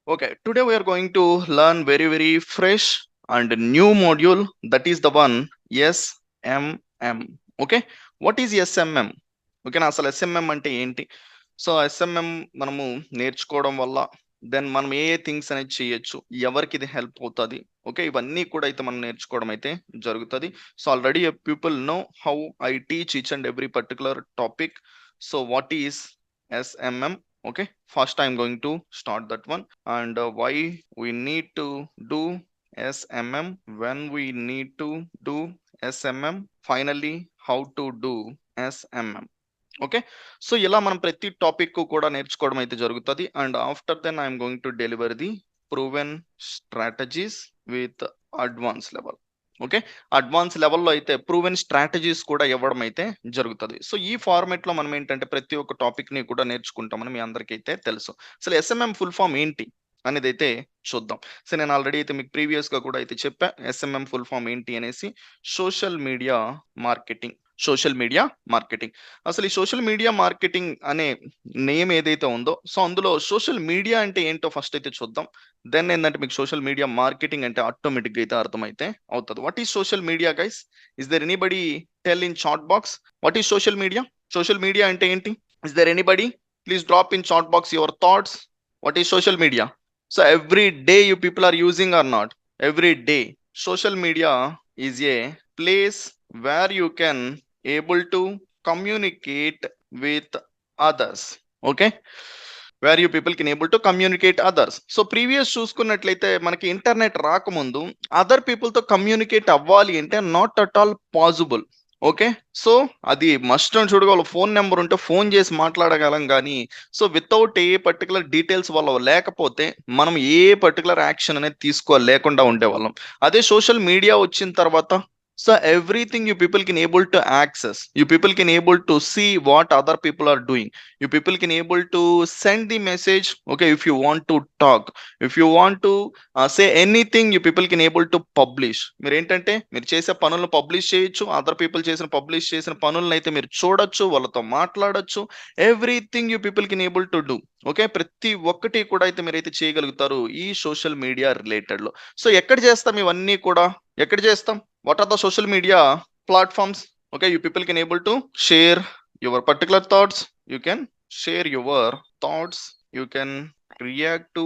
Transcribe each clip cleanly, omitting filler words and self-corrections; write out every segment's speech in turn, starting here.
Okay, today we are going to learn very fresh and new module, that is the one SMM. Okay, what is SMM? Okay నా అసలు SMM అంటే ఏంటి? So SMM మనము నేర్చుకోవడం వల్ల then మనం ఏ things అనేది చేయొచ్చు, ఎవరికి ఇది హెల్ప్ అవుతుంది, ఓకే ఇవన్నీ కూడా అయితే మనం నేర్చుకోవడం అయితే జరుగుతుంది. So already people know how I teach each and every particular topic. So what is SMM? Okay, first I'm going to start that one, and why we need to do SMM, when we need to do SMM, finally how to do SMM. Okay, so ఇలా మనం ప్రతి topic కూడా నేర్చుకోవడం అయితే జరుగుతుంది. And after then I'm going to deliver the proven strategies with advance level. Okay, advance లెవెల్లో అయితే proven strategies కూడా ఇవ్వడం అయితే జరుగుతుంది. సో ఈ ఫార్మేట్ లో మనం ఏంటంటే ప్రతి ఒక్క టాపిక్ ని కూడా నేర్చుకుంటామని మీ అందరికీ అయితే తెలుసు. అసలు ఎస్ఎంఎం ఫుల్ ఫామ్ ఏంటి అనేది అయితే చూద్దాం. సో నేను ఆల్రెడీ అయితే మీకు ప్రీవియస్ గా కూడా అయితే చెప్పా ఎస్ఎంఎం ఫుల్ ఫామ్ ఏంటి అనేసి. Social media marketing. Social media marketing. అసలు ఈ సోషల్ మీడియా మార్కెటింగ్ అనే నేమ్ ఏదైతే ఉందో, సో అందులో సోషల్ మీడియా అంటే ఏంటో ఫస్ట్ అయితే చూద్దాం. దెన్ ఏంటంటే మీకు సోషల్ మీడియా మార్కెటింగ్ అంటే ఆటోమేటిక్ గా అయితే అర్థమైతే అవుతుంది. What is social media guys? Is there anybody tell in chat box what is social media? Social media అంటే ఏంటి? Is there anybody? Please drop in chat box your thoughts. What is social media? So every day you people are using or not? Every day social media is a place where you can able to communicate with others. Okay, where you people can able to communicate others. So previous చూసుకున్నట్లయితే మనకి internet రాకముందు other people తో communicate అవ్వాలి అంటే not at all possible. Okay, so అది must అని చూడగల phone number ఉంటే phone చేసి మాట్లాడగలం, కానీ so without a particular details వల్ల లేకపోతే మనం ఏ పర్టికులర్ యాక్షన్ అనేది తీసుకోలేకుండా ఉండేవాళ్ళం. అదే సోషల్ మీడియా వచ్చిన తర్వాత so everything you people can able to access, you people can able to see what other people are doing, you people can able to send the message. Okay, if you want to talk, if you want to say anything, you people can able to publish. మీరు ఏంటంటే మీరు చేసే పనులను publish చేయొచ్చు, other people publish చేసిన పనులను అయితే మీరు చూడొచ్చు, వాళ్ళతో మాట్లాడొచ్చు. Everything you people can able to do. Okay, ప్రతి ఒక్కటి కూడా అయితే మీరైతే చేయగలుగుతారు ఈ సోషల్ మీడియా రిలేటెడ్ లో. సో ఎక్కడ చేస్తాం ఇవన్నీ కూడా? ఎక్కడ చేస్తాం? What are the social media platforms? Okay, you people can able to share your particular thoughts, you can share your thoughts, you can react to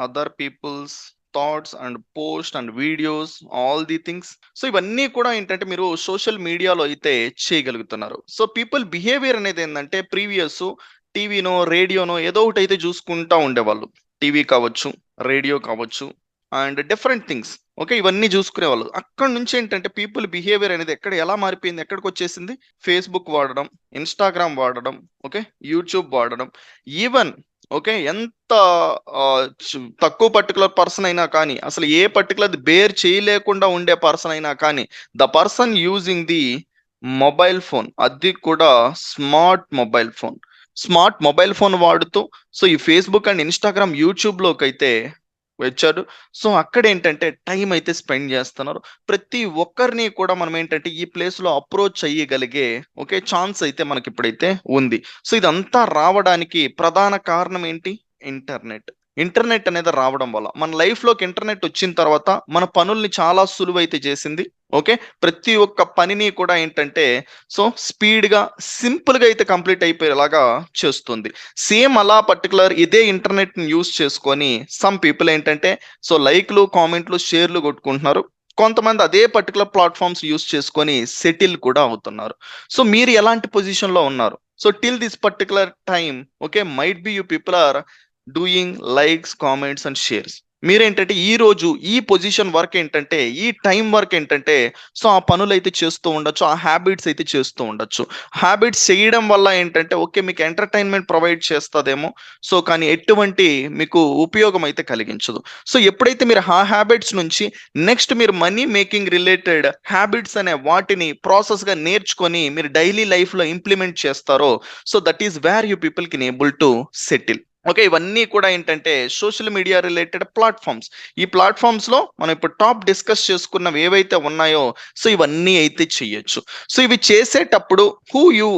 other people's thoughts and post and videos, all the things. So ఇవన్నీ కూడా ఏంటంటే మీరు social మీడియాలో అయితే చేయగలుగుతున్నారు. So people behaviour అనేది ఏంటంటే previous టీవీనో రేడియోనో ఏదో ఒకటి అయితే చూసుకుంటా ఉండేవాళ్ళు. టీవీ కావచ్చు, రేడియో కావచ్చు, అండ్ డిఫరెంట్ థింగ్స్. ఓకే, ఇవన్నీ చూసుకునేవాళ్ళు. అక్కడ నుంచి ఏంటంటే పీపుల్ బిహేవియర్ అనేది ఎలా మారిపోయింది, ఎక్కడికి వచ్చేసింది? ఫేస్బుక్ వాడడం, ఇన్స్టాగ్రామ్ వాడడం, ఓకే యూట్యూబ్ వాడడం. ఈవెన్ ఓకే ఎంత తక్కువ పర్టికులర్ పర్సన్ అయినా కానీ, అసలు ఏ పర్టికులర్ బేర్ చేయలేకుండా ఉండే పర్సన్ అయినా కానీ, the person using the mobile phone, అది కూడా smart mobile phone, smart mobile phone వాడుతూ సో ఈ ఫేస్బుక్ అండ్ ఇన్స్టాగ్రామ్ యూట్యూబ్ లోకి అయితే వచ్చారు. సో అక్కడ ఏంటంటే టైం అయితే స్పెండ్ చేస్తున్నారు. ప్రతి ఒక్కరిని కూడా మనం ఏంటంటే ఈ ప్లేస్ లో అప్రోచ్ అయ్యగలిగే ఓకే ఛాన్స్ అయితే మనకి ఇప్పుడైతే ఉంది. సో ఇదంతా రావడానికి ప్రధాన కారణం ఏంటి? ఇంటర్నెట్. ఇంటర్నెట్ అనేది రావడం వల్ల మన లైఫ్ లోకి ఇంటర్నెట్ వచ్చిన తర్వాత మన పనుల్ని చాలా సులువైతే చేసింది. ఓకే, ప్రతి ఒక్క పనిని కూడా ఏంటంటే సో స్పీడ్ గా సింపుల్ గా అయితే కంప్లీట్ అయిపోయేలాగా చేస్తుంది. సేమ్ అలా పర్టికులర్ ఇదే ఇంటర్నెట్ ని యూస్ చేసుకొని సమ్ పీపుల్ ఏంటంటే సో లైక్లు, కామెంట్లు, షేర్లు కొట్టుకుంటున్నారు. కొంతమంది అదే పర్టికులర్ ప్లాట్ఫామ్స్ యూస్ చేసుకొని సెటిల్ కూడా అవుతున్నారు. సో మీరు ఎలాంటి పొజిషన్ లో ఉన్నారు? So till this particular time okay might be you people are doing likes, comments and shares. మీరేంటంటే ఈ రోజు ఈ పొజిషన్ వర్క్ ఏంటంటే ఈ టైం వర్క్ ఏంటంటే సో ఆ పనులు అయితే చేస్తూ ఉండొచ్చు, ఆ హ్యాబిట్స్ అయితే చేస్తూ ఉండొచ్చు. హ్యాబిట్స్ చేయడం వల్ల ఏంటంటే ఓకే మీకు ఎంటర్టైన్మెంట్ ప్రొవైడ్ చేస్తుందేమో, సో కానీ ఎటువంటి మీకు ఉపయోగం అయితే కలిగించదు. సో ఎప్పుడైతే మీరు ఆ హ్యాబిట్స్ నుంచి నెక్స్ట్ మీరు మనీ మేకింగ్ రిలేటెడ్ హ్యాబిట్స్ అనే వాటిని ప్రాసెస్ గా నేర్చుకొని మీరు డైలీ లైఫ్ లో ఇంప్లిమెంట్ చేస్తారో so that is where you people can able to settle. Okay, ఇవన్నీ కూడా ఏంటంటే సోషల్ మీడియా రిలేటెడ్ ప్లాట్ఫామ్స్. ఈ ప్లాట్ఫామ్స్ లో మనం ఇప్పుడు టాప్ డిస్కస్ చేసుకున్నవి ఏవైతే ఉన్నాయో సో ఇవన్నీ అయితే చెయ్యొచ్చు. సో ఇవి చేసేటప్పుడు who you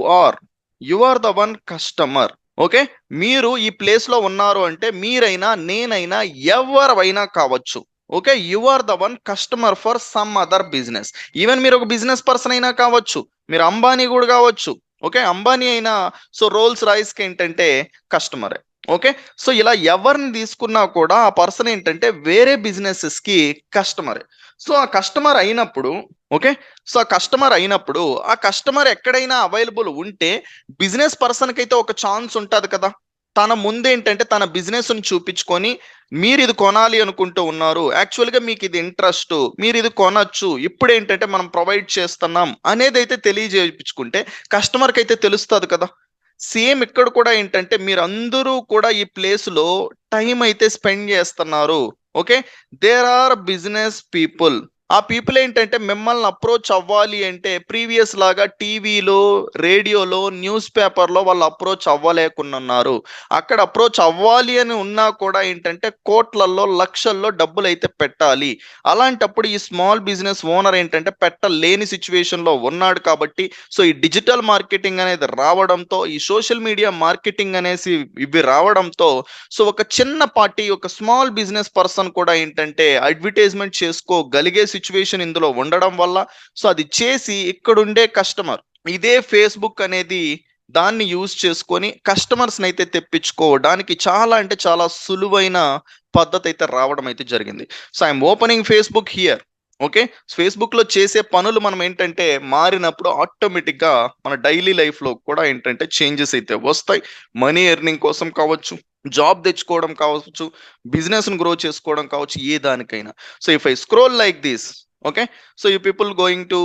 are the one customer. Okay, మీరు ఈ ప్లేస్ లో ఉన్నారు అంటే మీరైనా నేనైనా ఎవరైనా కావచ్చు. Okay, you are the one customer for some other business. Even మీరు ఒక బిజినెస్ పర్సన్ అయినా కావచ్చు, మీరు అంబానీ కూడా కావచ్చు. ఓకే, అంబానీ అయినా సో రోల్స్ రాయిస్ కి ఏంటంటే కస్టమరే. ఓకే, సో ఇలా ఎవరిని తీసుకున్నా కూడా ఆ పర్సన్ ఏంటంటే వేరే బిజినెసెస్ కి కస్టమరే. సో ఆ కస్టమర్ అయినప్పుడు, ఓకే, సో ఆ కస్టమర్ అయినప్పుడు ఆ కస్టమర్ ఎక్కడైనా అవైలబుల్ ఉంటే బిజినెస్ పర్సన్ కి అయితే ఒక ఛాన్స్ ఉంటుంది కదా. తన ముందేంటంటే తన బిజినెస్ ని చూపించుకొని మీరు ఇది కొనాలి అనుకుంటూ ఉన్నారు, యాక్చువల్గా మీకు ఇది ఇంట్రెస్ట్, మీరు ఇది కొనొచ్చు, ఇప్పుడు ఏంటంటే మనం ప్రొవైడ్ చేస్తున్నాం అనేది అయితే తెలియజేయించుకుంటే కస్టమర్కి అయితే తెలుస్తుంది కదా. సేమ్ ఇక్కడ కూడా ఏంటంటే మీరు అందరూ కూడా ఈ ప్లేస్ లో టైం అయితే స్పెండ్ చేస్తున్నారు. Okay, there are business people. ఆ పీపుల్ ఏంటంటే మిమ్మల్ని అప్రోచ్ అవ్వాలి అంటే ప్రీవియస్ లాగా టీవీలో, రేడియోలో, న్యూస్ పేపర్లో వాళ్ళు అప్రోచ్ అవ్వలేకున్నారు. అక్కడ అప్రోచ్ అవ్వాలి అని ఉన్నా కూడా ఏంటంటే కోట్లల్లో లక్షల్లో డబ్బులు అయితే పెట్టాలి. అలాంటప్పుడు ఈ స్మాల్ బిజినెస్ ఓనర్ ఏంటంటే పెట్టలేని సిచ్యువేషన్ లో ఉన్నాడు కాబట్టి సో ఈ డిజిటల్ మార్కెటింగ్ అనేది రావడంతో, ఈ సోషల్ మీడియా మార్కెటింగ్ అనేసి ఇవి రావడంతో సో ఒక చిన్న పార్టీ, ఒక స్మాల్ బిజినెస్ పర్సన్ కూడా ఏంటంటే అడ్వర్టైజ్మెంట్ చేసుకోగలిగే సిచ్యువేషన్ ఇందులో ఉండడం వల్ల సో అది చేసి ఇక్కడుండే కస్టమర్ ఇదే ఫేస్బుక్ అనేది దాన్ని యూజ్ చేసుకొని కస్టమర్స్ అయితే తెప్పించుకోవడానికి చాలా అంటే చాలా సులువైన పద్ధతి అయితే రావడం అయితే జరిగింది. So I'm opening Facebook here. Okay, Facebook లో చేసే పనులు మనం ఏంటంటే మారినప్పుడు ఆటోమేటిక్ గా మన డైలీ లైఫ్ లో కూడా ఏంటంటే చేంజెస్ అయితే వస్తాయి. మనీ ఎర్నింగ్ కోసం కావచ్చు, జాబ్ తెచ్చుకోవడం కావచ్చు, బిజినెస్ ను గ్రో చేసుకోవడం కావచ్చు, ఏ దానికైనా. So if I scroll like this, okay, so you people going to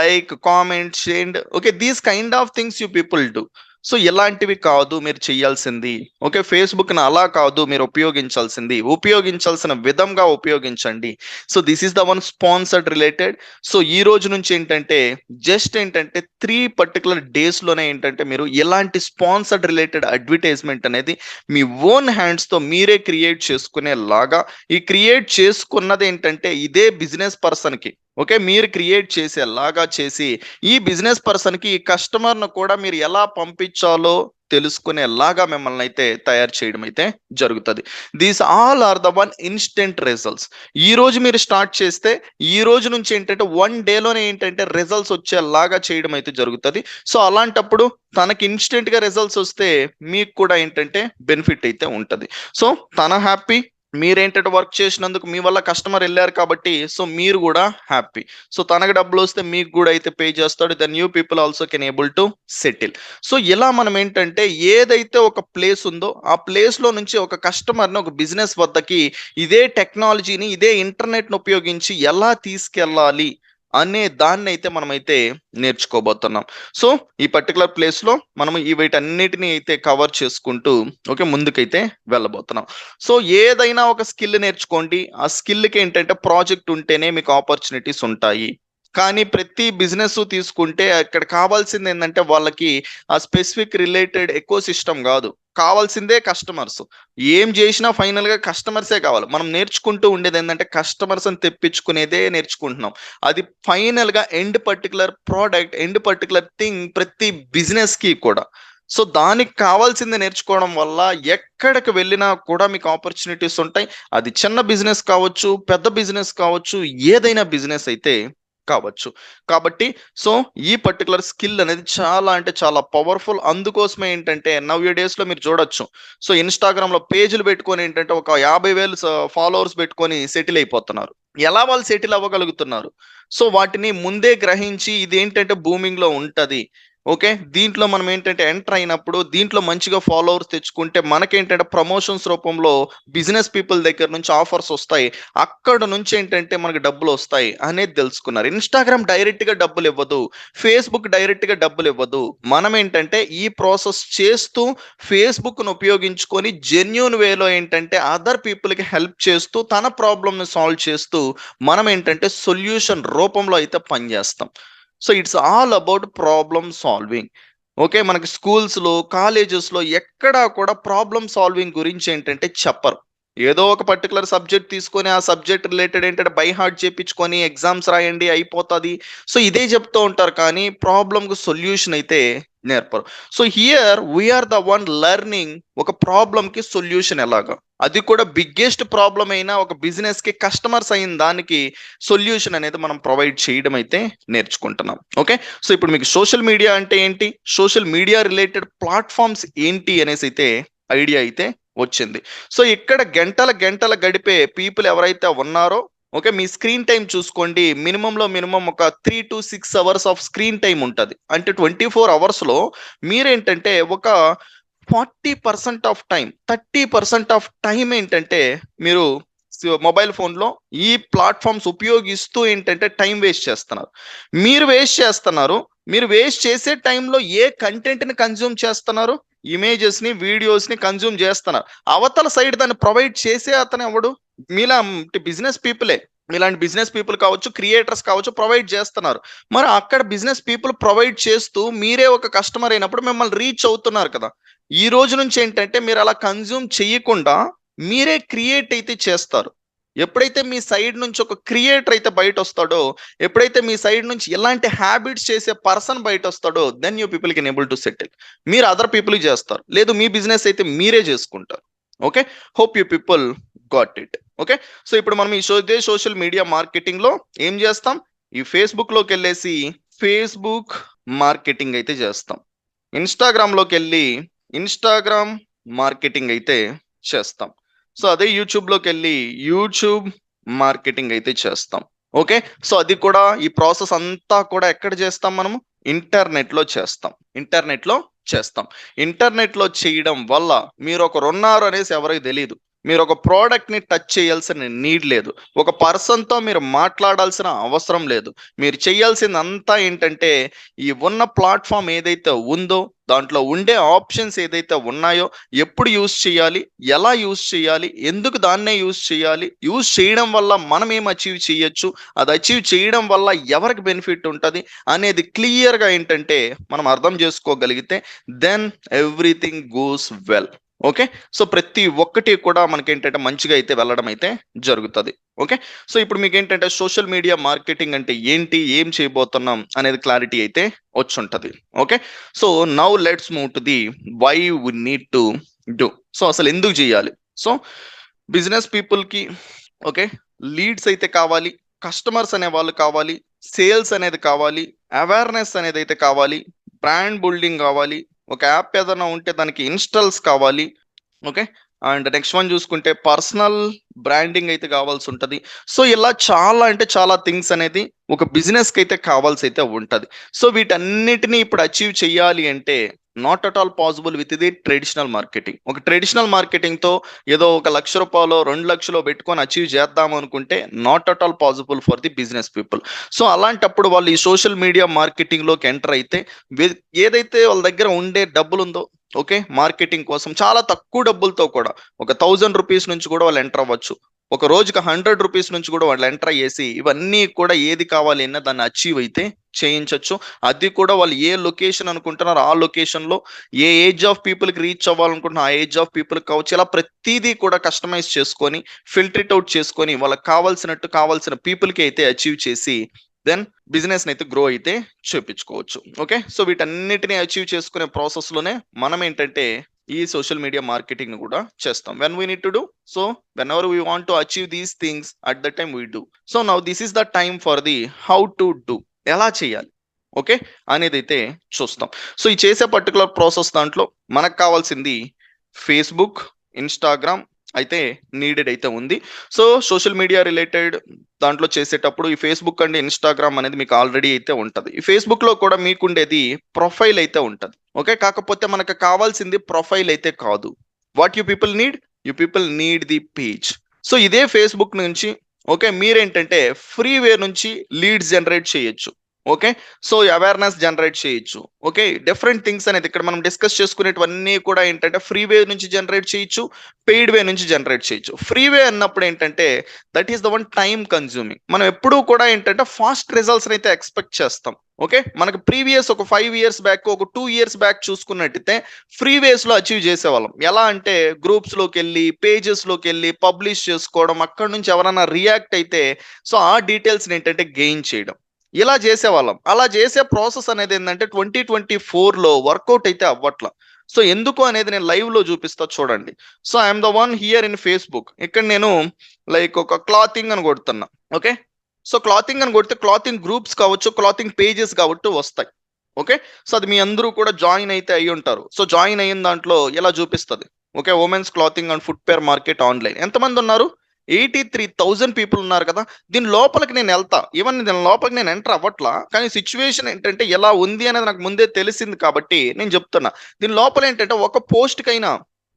like, comment, share. Okay, these kind of things you people do. So ఇలాంటివి కాదు మీరు చేయాల్సింది. ఓకే, ఫేస్బుక్ ని అలా కాదు మీరు ఉపయోగించాల్సింది, ఉపయోగించాల్సిన విధంగా ఉపయోగించండి. So this is the one sponsored related. So ఈ రోజు నుంచి ఏంటంటే జస్ట్ ఏంటంటే 3 పర్టికులర్ డేస్ లోనే ఏంటంటే మీరు ఎలాంటి స్పాన్సర్డ్ రిలేటెడ్ అడ్వర్టైజ్మెంట్ అనేది మీ ఓన్ హ్యాండ్స్ తో మీరే క్రియేట్ చేసుకునేలాగా, ఈ క్రియేట్ చేసుకున్నది ఏంటంటే ఇదే బిజినెస్ పర్సన్ కి, ఓకే, మీరు క్రియేట్ చేసేలాగా చేసి ఈ బిజినెస్ పర్సన్ కి, ఈ కస్టమర్ ను కూడా మీరు ఎలా పంపించాలో తెలుసుకునేలాగా మిమ్మల్ని అయితే తయారు చేయడం అయితే జరుగుతుంది. These all are the one instant results. ఈ రోజు మీరు స్టార్ట్ చేస్తే ఈ రోజు నుంచి ఏంటంటే 1 డేలోనే ఏంటంటే రిజల్ట్స్ వచ్చేలాగా చేయడం అయితే జరుగుతుంది. సో అలాంటప్పుడు తనకి ఇన్స్టెంట్ గా రిజల్ట్స్ వస్తే మీకు కూడా ఏంటంటే బెనిఫిట్ అయితే ఉంటుంది. సో తన హ్యాపీ, మీరేంటంటే వర్క్ చేసినందుకు మీ వల్ల కస్టమర్ వెళ్ళారు కాబట్టి సో మీరు కూడా హ్యాపీ. సో తనకు డబ్బులు వస్తే మీకు కూడా అయితే పే చేస్తాడు. Then you people also can able to settle. So ఇలా మనం ఏంటంటే ఏదైతే ఒక ప్లేస్ ఉందో ఆ ప్లేస్ లో నుంచి ఒక కస్టమర్ని ఒక బిజినెస్ వద్దకి ఇదే టెక్నాలజీని, ఇదే ఇంటర్నెట్ను ఉపయోగించి ఎలా తీసుకెళ్ళాలి అనే దాన్ని అయితే మనమైతే నేర్చుకోబోతున్నాం. సో ఈ పర్టికులర్ ప్లేస్ లో మనం ఈ వీటన్నిటిని అయితే కవర్ చేసుకుంటూ ఓకే ముందుకైతే వెళ్ళబోతున్నాం. సో ఏదైనా ఒక స్కిల్ నేర్చుకోండి. ఆ స్కిల్కి ఏంటంటే ప్రాజెక్ట్ ఉంటేనే మీకు ఆపర్చునిటీస్ ఉంటాయి. కానీ ప్రతి బిజినెస్ తీసుకుంటే అక్కడ కావాల్సింది ఏంటంటే వాళ్ళకి ఆ స్పెసిఫిక్ రిలేటెడ్ ఎకో సిస్టమ్ కాదు, కావాల్సిందే కస్టమర్స్. ఏం చేసినా ఫైనల్ గా కస్టమర్సే కావాలి. మనం నేర్చుకుంటూ ఉండేది ఏంటంటే కస్టమర్స్ అని తెప్పించుకునేదే నేర్చుకుంటున్నాం. అది ఫైనల్ గా end particular product, end particular thing ప్రతి బిజినెస్ కి కూడా. సో దానికి కావాల్సింది నేర్చుకోవడం వల్ల ఎక్కడికి వెళ్ళినా కూడా మీకు ఆపర్చునిటీస్ ఉంటాయి. అది చిన్న బిజినెస్ కావచ్చు, పెద్ద బిజినెస్ కావచ్చు, ఏదైనా బిజినెస్ అయితే కావచ్చు. కాబట్టి సో ఈ పర్టికులర్ స్కిల్ అనేది చాలా అంటే చాలా పవర్ఫుల్. అందుకోసమే ఏంటంటే నవ్ డేస్ లో మీరు చూడొచ్చు. సో ఇన్స్టాగ్రామ్ లో పేజీలు పెట్టుకొని ఏంటంటే ఒక 50,000 ఫాలోవర్స్ పెట్టుకొని సెటిల్ అయిపోతున్నారు. ఎలా వాళ్ళు సెటిల్ అవ్వగలుగుతున్నారు? సో వాటిని ముందే గ్రహించి ఇది ఏంటంటే బూమింగ్ లో ఉంటది. ఓకే, దీంట్లో మనం ఏంటంటే ఎంటర్ అయినప్పుడు దీంట్లో మంచిగా ఫాలోవర్స్ తెచ్చుకుంటే మనకేంటంటే ప్రమోషన్స్ రూపంలో బిజినెస్ పీపుల్ దగ్గర నుంచి ఆఫర్స్ వస్తాయి. అక్కడ నుంచి ఏంటంటే మనకి డబ్బులు వస్తాయి అనేది తెలుసుకున్నారు. ఇన్స్టాగ్రామ్ డైరెక్ట్ గా డబ్బులు ఇవ్వదు, ఫేస్బుక్ డైరెక్ట్ గా డబ్బులు ఇవ్వదు. మనం ఏంటంటే ఈ ప్రాసెస్ చేస్తూ ఫేస్బుక్ ను ఉపయోగించుకొని జెన్యూన్ వేలో ఏంటంటే అదర్ పీపుల్ కి హెల్ప్ చేస్తూ తన ప్రాబ్లమ్ ని సాల్వ్ చేస్తూ మనం ఏంటంటే సొల్యూషన్ రూపంలో అయితే పనిచేస్తాం. So it's all about problem solving. Okay, మనకి స్కూల్స్లో, కాలేజెస్లో ఎక్కడా కూడా ప్రాబ్లమ్ సాల్వింగ్ గురించి ఏంటంటే చెప్పరు. ఏదో ఒక పర్టికులర్ సబ్జెక్ట్ తీసుకొని ఆ సబ్జెక్ట్ రిలేటెడ్ ఏంటంటే బై హార్ట్ చేపించుకొని ఎగ్జామ్స్ రాయండి అయిపోతుంది. సో ఇదే చెప్తూ ఉంటారు కానీ ప్రాబ్లమ్‌కు సొల్యూషన్ అయితే నేర్పరు. So here we are the one learning ఒక ప్రాబ్లమ్‌కి సొల్యూషన్ ఎలాగా. అది కూడా బిగ్గెస్ట్ ప్రాబ్లమ్ అయినా ఒక బిజినెస్‌కి కస్టమర్స్ అయిన దానికి సొల్యూషన్ అనేది మనం ప్రొవైడ్ చేయడం అయితే నేర్చుకుంటున్నాం. ఓకే. సో ఇప్పుడు మీకు సోషల్ మీడియా అంటే ఏంటి? సోషల్ మీడియా రిలేటెడ్ ప్లాట్‌ఫార్మ్స్ ఏంటి అనేసి అయితే ఐడియా అయితే వచ్చింది. సో ఇక్కడ గంటల గడిపే పీపుల్ ఎవరైతే ఉన్నారో ఓకే. మీ స్క్రీన్ టైమ్ చూసుకోండి. మినిమమ్ ఒక 3-6 అవర్స్ ఆఫ్ స్క్రీన్ టైమ్ ఉంటది. అంటే 24 అవర్స్‌లో మీరేంటంటే ఒక 40% ఆఫ్ టైమ్, 30% ఆఫ్ టైమ్ ఏంటంటే మీరు మొబైల్ ఫోన్‌లో ఈ ప్లాట్‌ఫార్మ్స్ ఉపయోగిస్తూ ఏంటంటే టైం వేస్ట్ చేస్తున్నారు. మీరు వేస్ట్ చేస్తున్నారు. మీరు వేస్ట్ చేసే టైంలో ఏ కంటెంట్‌ని కన్జ్యూమ్ చేస్తున్నారు? ఇమేజెస్‌ని, వీడియోస్‌ని కన్జ్యూమ్ చేస్తున్నారు. అవతల సైడ్ దాన్ని ప్రొవైడ్ చేసే అతను ఎవడు? మీలాంటి బిజినెస్ పీపులే. మీలాంటి బిజినెస్ పీపుల్ కావచ్చు, క్రియేటర్స్ కావచ్చు ప్రొవైడ్ చేస్తున్నారు. మరి అక్కడ బిజినెస్ పీపుల్ ప్రొవైడ్ చేస్తూ మీరే ఒక కస్టమర్ అయినప్పుడు మిమ్మల్ని రీచ్ అవుతున్నారు కదా! ఈ రోజు నుంచి ఏంటంటే మీరు అలా కన్జ్యూమ్ చేయకుండా మీరే క్రియేట్ అయితే చేస్తారు. ఎప్పుడైతే మీ సైడ్ నుంచి ఒక క్రియేటర్ అయితే బయటొస్తాడో, ఎప్పుడైతే మీ సైడ్ నుంచి ఎలాంటి హ్యాబిట్స్ చేసే పర్సన్ బయటొస్తాడో, then you people can able to settle. మీరు అదర్ పీపుల్‌కి చేస్తారు. లేదు మీ బిజినెస్ అయితే మీరే చేసుకుంటారు. Okay. Hope you people got it. Okay. So ఇప్పుడు మనం ఇదే సోషల్ మీడియా మార్కెటింగ్‌లో ఏం చేస్తాం? ఈ ఫేస్‌బుక్‌లోకెళ్ళేసి ఫేస్‌బుక్ మార్కెటింగ్ అయితే చేస్తాం. ఇన్‌స్టాగ్రామ్‌లోకెళ్ళి ఇన్‌స్టాగ్రామ్ మార్కెటింగ్ అయితే చేస్తాం. సో అదే యూట్యూబ్‌లోకెళ్ళి యూట్యూబ్ మార్కెటింగ్ అయితే చేస్తాం. ఓకే. సో అది కూడా ఈ ప్రాసెస్ అంతా కూడా ఎక్కడ చేస్తాం మనము? ఇంటర్నెట్‌లో చేస్తాం. ఇంటర్నెట్‌లో చేస్తాం. ఇంటర్నెట్‌లో చేయడం వల్ల మీరొకరున్నారు అనేసి ఎవరికీ తెలీదు. మీరొక ప్రొడక్ట్‌ని టచ్ చేయాల్సిన నీడ్ లేదు. ఒక పర్సన్‌తో మీరు మాట్లాడాల్సిన అవసరం లేదు. మీరు చేయాల్సిందంతా ఏంటంటే ఈ ఉన్న ప్లాట్‌ఫార్మ్ ఏదైతే ఉందో దాంట్లో ఉండే ఆప్షన్స్ ఏదైతే ఉన్నాయో ఎప్పుడు యూజ్ చేయాలి? ఎలా యూజ్ చేయాలి? ఎందుకు దాన్నే యూజ్ చేయాలి? యూజ్ చేయడం వల్ల మనం ఏం అచీవ్ చేయొచ్చు? అది అచీవ్ చేయడం వల్ల ఎవరికి బెనిఫిట్ ఉంటది? అనేది క్లియర్‌గా ఏంటంటే మనం అర్థం చేసుకోగలిగితే then everything goes well. Okay. So ప్రతి ఒక్కటి కూడా మనకేంటంటే మంచిగా అయితే వెళ్ళడం అయితే జరుగుతది. ఓకే. సో ఇప్పుడు మీకేంటంటే సోషల్ మీడియా మార్కెటింగ్ అంటే ఏంటి? ఏం చేయబోతున్నాం? అనేది క్లారిటీ అయితే వచ్చుంటది. Okay. So now let's move to the why we need to do. So అసలు ఎందుకు చేయాలి? సో బిజినెస్ పీపుల్‌కి ఓకే. లీడ్స్ అయితే కావాలి. కస్టమర్స్ అనేవాళ్ళు కావాలి. సేల్స్ అనేది కావాలి. అవేర్‌నెస్ అనేదైతే కావాలి. బ్రాండ్ బిల్డింగ్ కావాలి. ఒక యాప్ ఏదైనా ఉంటే దానికి ఇన్‌స్టాల్స్ కావాలి. ఓకే. అండ్ నెక్స్ట్ వన్ చూసుకుంటే పర్సనల్ బ్రాండింగ్ అయితే కావాల్సుంటది. సో ఇలా చాలా అంటే చాలా థింగ్స్ అనేది ఒక బిజినెస్‌కి అయితే కావాల్సైతే ఉంటది. సో వీటన్నిటిని ఇప్పుడు అచీవ్ చేయాలి అంటే not at all possible with the traditional marketing. ఒక ట్రెడిషనల్ మార్కెటింగ్‌తో ఏదో ఒక రూ. 1,00,000 2,00,000 పెట్టుకొని అచీవ్ చేద్దాం అనుకుంటే not at all possible for the business people. So అలాంటప్పుడు వాళ్ళు ఈ సోషల్ మీడియా మార్కెటింగ్‌లోకి ఎంటర్ అయితే ఏదైతే వాళ్ళ దగ్గర ఉండే డబ్బులుందో ఓకే. మార్కెటింగ్ కోసం చాలా తక్కువ డబ్బులతో కూడా ఒక ₹1000 నుంచి కూడా వాళ్ళు ఎంటర్ అవ్వచ్చు. ఒక రోజుకి ₹100 నుంచి కూడా వాళ్ళు ఎంటర్ అయ్యేసి ఇవన్నీ కూడా ఏది కావాలి అన్నా దాన్ని అచీవ్ అయితే చేయించొచ్చు. అది కూడా వాళ్ళు ఏ లొకేషన్ అనుకుంటున్నారో ఆ లొకేషన్‌లో ఏ ఏజ్ ఆఫ్ పీపుల్‌కి రీచ్ అవ్వాలనుకుంటున్నా ఆ ఏజ్ ఆఫ్ పీపుల్‌కి కావచ్చు. ఇలా ప్రతీదీ కూడా కస్టమైజ్ చేసుకొని, ఫిల్టర్ ఇట్ ఔట్ చేసుకొని వాళ్ళకి కావాల్సినట్టు కావాల్సిన పీపుల్‌కి అయితే అచీవ్ చేసి దెన్ బిజినెస్‌ని అయితే గ్రో అయితే చేపించుకోవచ్చు. ఓకే. సో వీటన్నిటిని అచీవ్ చేసుకునే ప్రాసెస్‌లోనే మనం ఏంటంటే ఈ సోషల్ మీడియా మార్కెటింగ్‌ని కూడా చేస్తాం. When we need to do so whenever we want to achieve these things at the time we do. So now this is the time for the how to do. ఎలా చేయాలి? Okay. అనేదైతే చూస్తాం. So ఈ చేసే particular process దాంట్లో మనకు కావాల్సింది Facebook, Instagram అయితే needed అయితే ఉంది. సో సోషల్ మీడియా రిలేటెడ్ దాంట్లో చేసేటప్పుడు ఈ ఫేస్‌బుక్ అండ్ ఇన్‌స్టాగ్రామ్ అనేది మీకు ఆల్రెడీ అయితే ఉంటది. ఈ ఫేస్‌బుక్‌లో కూడా మీకుండేది ప్రొఫైల్ అయితే ఉంటది. ఓకే. కాకపోతే మనకు కావాల్సింది ప్రొఫైల్ అయితే కాదు. What you people need? You people need the page. So ఇదే ఫేస్‌బుక్ నుంచి ఓకే. మీరేంటంటే ఫ్రీవేర్ నుంచి లీడ్స్ జనరేట్ చేయొచ్చు. ఓకే, సో అవేర్నెస్ జనరేట్ చేయొచ్చు. ఓకే, డిఫరెంట్ థింగ్స్ అనేది ఇక్కడ మనం డిస్కస్ చేసుకునేటివన్నీ కూడా ఏంటంటే ఫ్రీ వే నుంచి జనరేట్ చేయొచ్చు, పెయిడ్ వే నుంచి జనరేట్ చేయొచ్చు. ఫ్రీ వే అన్నప్పుడు ఏంటంటే that is the one time consuming. మనం ఎప్పుడూ కూడా ఏంటంటే ఫాస్ట్ రిజల్ట్స్ అయితే ఎక్స్పెక్ట్ చేస్తాం. ఓకే, మనకు ప్రీవియస్ ఒక 5 ఇయర్స్ బ్యాక్, ఒక 2 ఇయర్స్ బ్యాక్ చూసుకున్నట్టయితే ఫ్రీ వేస్ లో అచీవ్ చేసేవాళ్ళం. ఎలా అంటే గ్రూప్స్ లోకి వెళ్ళి, పేజెస్ లోకి వెళ్ళి పబ్లిష్ చేసుకోవడం, అక్కడ నుంచి ఎవరైనా రియాక్ట్ అయితే సో ఆ డీటెయిల్స్ ఏంటంటే గెయిన్ చేయడం, ఇలా చేసేవాళ్ళం. అలా చేసే ప్రాసెస్ అనేది ఏంటంటే 2024లో వర్కౌట్ అయితే అవ్వట్ల. సో ఎందుకు అనేది నేను లైవ్ లో చూపిస్తా చూడండి. So I'm the one here in Facebook. ఇక్కడ నేను లైక్ ఒక క్లాతింగ్ అని కొడుతున్నా. ఓకే, సో క్లాతింగ్ అని కొడితే క్లాతింగ్ గ్రూప్స్ కావచ్చు, క్లాతింగ్ పేజెస్ కావచ్చు వస్తాయి. ఓకే, సో అది మీ అందరూ కూడా జాయిన్ అయితే అయ్యి ఉంటారు. సో జాయిన్ అయిన దాంట్లో ఎలా చూపిస్తుంది. Okay, women's clothing and footwear market online ఎంతమంది ఉన్నారు? 83,000 పీపుల్ ఉన్నారు కదా. దీని లోపలికి నేను వెళ్తా, ఈవెన్ దీని లోపలికి నేను ఎంటర్ అవ్వట్లా, కానీ సిచ్యువేషన్ ఏంటంటే ఎలా ఉంది అనేది నాకు ముందే తెలిసింది కాబట్టి నేను చెప్తున్నా. దీని లోపల ఏంటంటే ఒక పోస్ట్ కైనా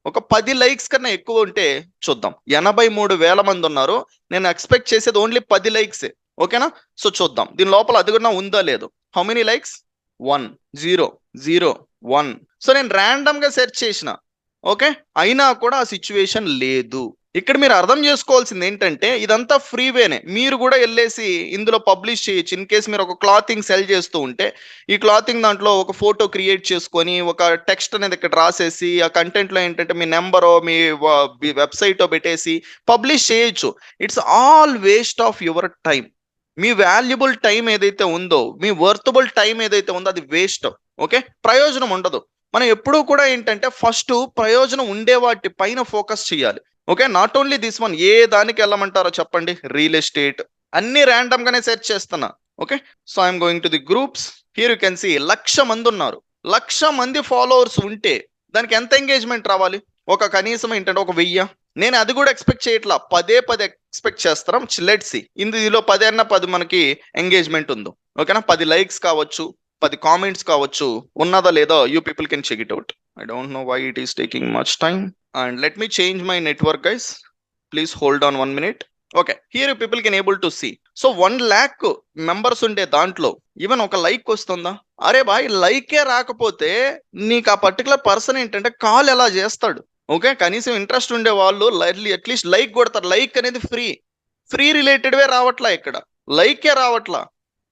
ఒక 10 లైక్స్ కన్నా ఎక్కువ ఉంటే చూద్దాం. 83,000 మంది ఉన్నారు, నేను ఎక్స్పెక్ట్ చేసేది ఓన్లీ 10 లైక్స్. ఓకేనా, సో చూద్దాం దీని లోపల అది కూడా ఉందా లేదు. How many likes? 1 0 0 1. సో నేను ర్యాండమ్ గా సెర్చ్ చేసిన. ఓకే, అయినా కూడా ఆ సిచ్యువేషన్ లేదు. ఇక్కడ మీరు అర్థం చేసుకోవాల్సింది ఏంటంటే ఇదంతా ఫ్రీవేనే. మీరు కూడా వెళ్ళేసి ఇందులో పబ్లిష్ చేయొచ్చు. ఇన్ కేస్ మీరు ఒక క్లాతింగ్ సెల్ చేస్తూ ఉంటే ఈ క్లాతింగ్ దాంట్లో ఒక ఫోటో క్రియేట్ చేసుకొని ఒక టెక్స్ట్ అనేది ఇక్కడ రాసేసి ఆ కంటెంట్ లో ఏంటంటే మీ నెంబరో మీ వెబ్సైటో పెట్టేసి పబ్లిష్ చేయొచ్చు. It's all waste of your time. Me valuable time ఏదైతే ఉందో, మీ వర్తబుల్ టైం ఏదైతే ఉందో అది వేస్ట్. ఓకే, ప్రయోజనం ఉండదు. మనం ఎప్పుడూ కూడా ఏంటంటే ఫస్ట్ ప్రయోజనం ఉండే వాటి పైన ఫోకస్ చేయాలి. Okay, not only this one. ఏ దానికి వెళ్ళమంటారో చెప్పండి. రియల్ ఎస్టేట్ అన్ని ర్యాండమ్ గానే సెర్చ్ చేస్తున్నా. Okay, so I'm going to the groups. Here you can see 1,00,000 మంది ఉన్నారు. 1,00,000 మంది ఫాలోవర్స్ ఉంటే దానికి ఎంత ఎంగేజ్మెంట్ రావాలి? ఒక కనీసం ఏంటంటే ఒక 1000. నేను అది కూడా ఎక్స్పెక్ట్ చేయట్లా, పదే ఎక్స్పెక్ట్ చేస్తాం. లెట్స్ సీ ఇందులో 10 అన్న 10 మనకి ఎంగేజ్మెంట్ ఉందో. ఓకేనా, 10 లైక్స్ కావచ్చు, 10 కామెంట్స్ కావచ్చు, ఉన్నదా లేదా you people can check it out. I don't know why it is taking much time and let me change my network, guys. Please hold on 1 minute. Okay, here you people can able to see. So 1 lakh members ఉండే దాంట్లో even ఒక like వస్తుందా? అరే bye, లైకే రాకపోతే నీకు ఆ particular person ఏంటంటే call ఎలా చేస్తాడు? ఓకే, కనీసం ఇంట్రెస్ట్ ఉండే వాళ్ళు అట్లీస్ట్ లైక్ కొడతారు. లైక్ అనేది ఫ్రీ రిలేటెడ్వే రావట్లా, ఇక్కడ లైకే రావట్లా.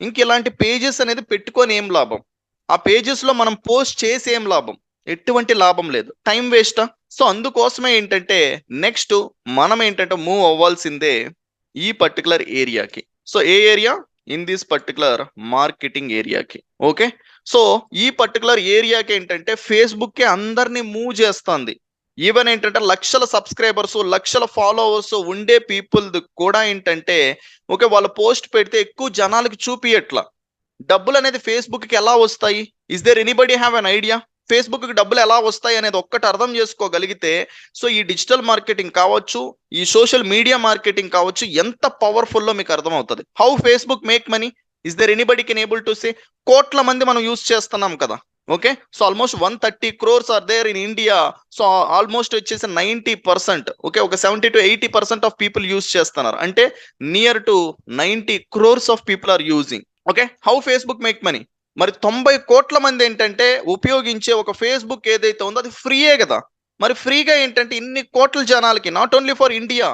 ఇంక ఇలాంటి పేజెస్ అనేది పెట్టుకొని ఏం లాభం? ఆ పేజెస్ లో మనం పోస్ట్ చేసి ఏం లాభం? ఎటువంటి లాభం లేదు, టైం వేస్టా. సో అందుకోసమే ఏంటంటే నెక్స్ట్ మనం ఏంటంటే మూవ్ అవ్వాల్సిందే ఈ పర్టికులర్ ఏరియాకి. So A area? In this particular marketing ఏరియాకి. ఓకే, సో ఈ పర్టికులర్ ఏరియాకి ఏంటంటే ఫేస్బుక్ కి అందరినీ మూవ్ చేస్తుంది. ఈవెన్ ఏంటంటే లక్షల సబ్స్క్రైబర్స్, లక్షల ఫాలోవర్స్ ఉండే పీపుల్ కూడా ఏంటంటే ఓకే వాళ్ళు పోస్ట్ పెడితే ఎక్కువ జనాలకి చూపియట్లా. డబ్బులు అనేది ఫేస్బుక్ కి ఎలా వస్తాయి? Is there anybody have an idea? Facebook కి డబ్బులు ఎలా వస్తాయి అనేది ఒక్కటి అర్థం చేసుకోగలిగితే సో ఈ డిజిటల్ మార్కెటింగ్ కావచ్చు, ఈ సోషల్ మీడియా మార్కెటింగ్ కావచ్చు ఎంత పవర్ఫుల్లో మీకు అర్థమవుతుంది. How Facebook make money? Is there anybody can able to say? కోట్ల మంది మనం యూజ్ చేస్తున్నాం కదా. Okay, so almost 130 crores are there in India. So almost వచ్చేసి 90%, ఓకే, ఒక 70 to 80% ఆఫ్ పీపుల్ యూజ్ చేస్తున్నారు. అంటే near to 90 crores of people are using. Okay, how Facebook make money? మరి 90 కోట్ల మంది ఏంటంటే ఉపయోగించే ఒక ఫేస్బుక్ ఏదైతే ఉందో అది ఫ్రీయే కదా. మరి ఫ్రీగా ఏంటంటే ఇన్ని కోట్ల జనాలకి, not only for India,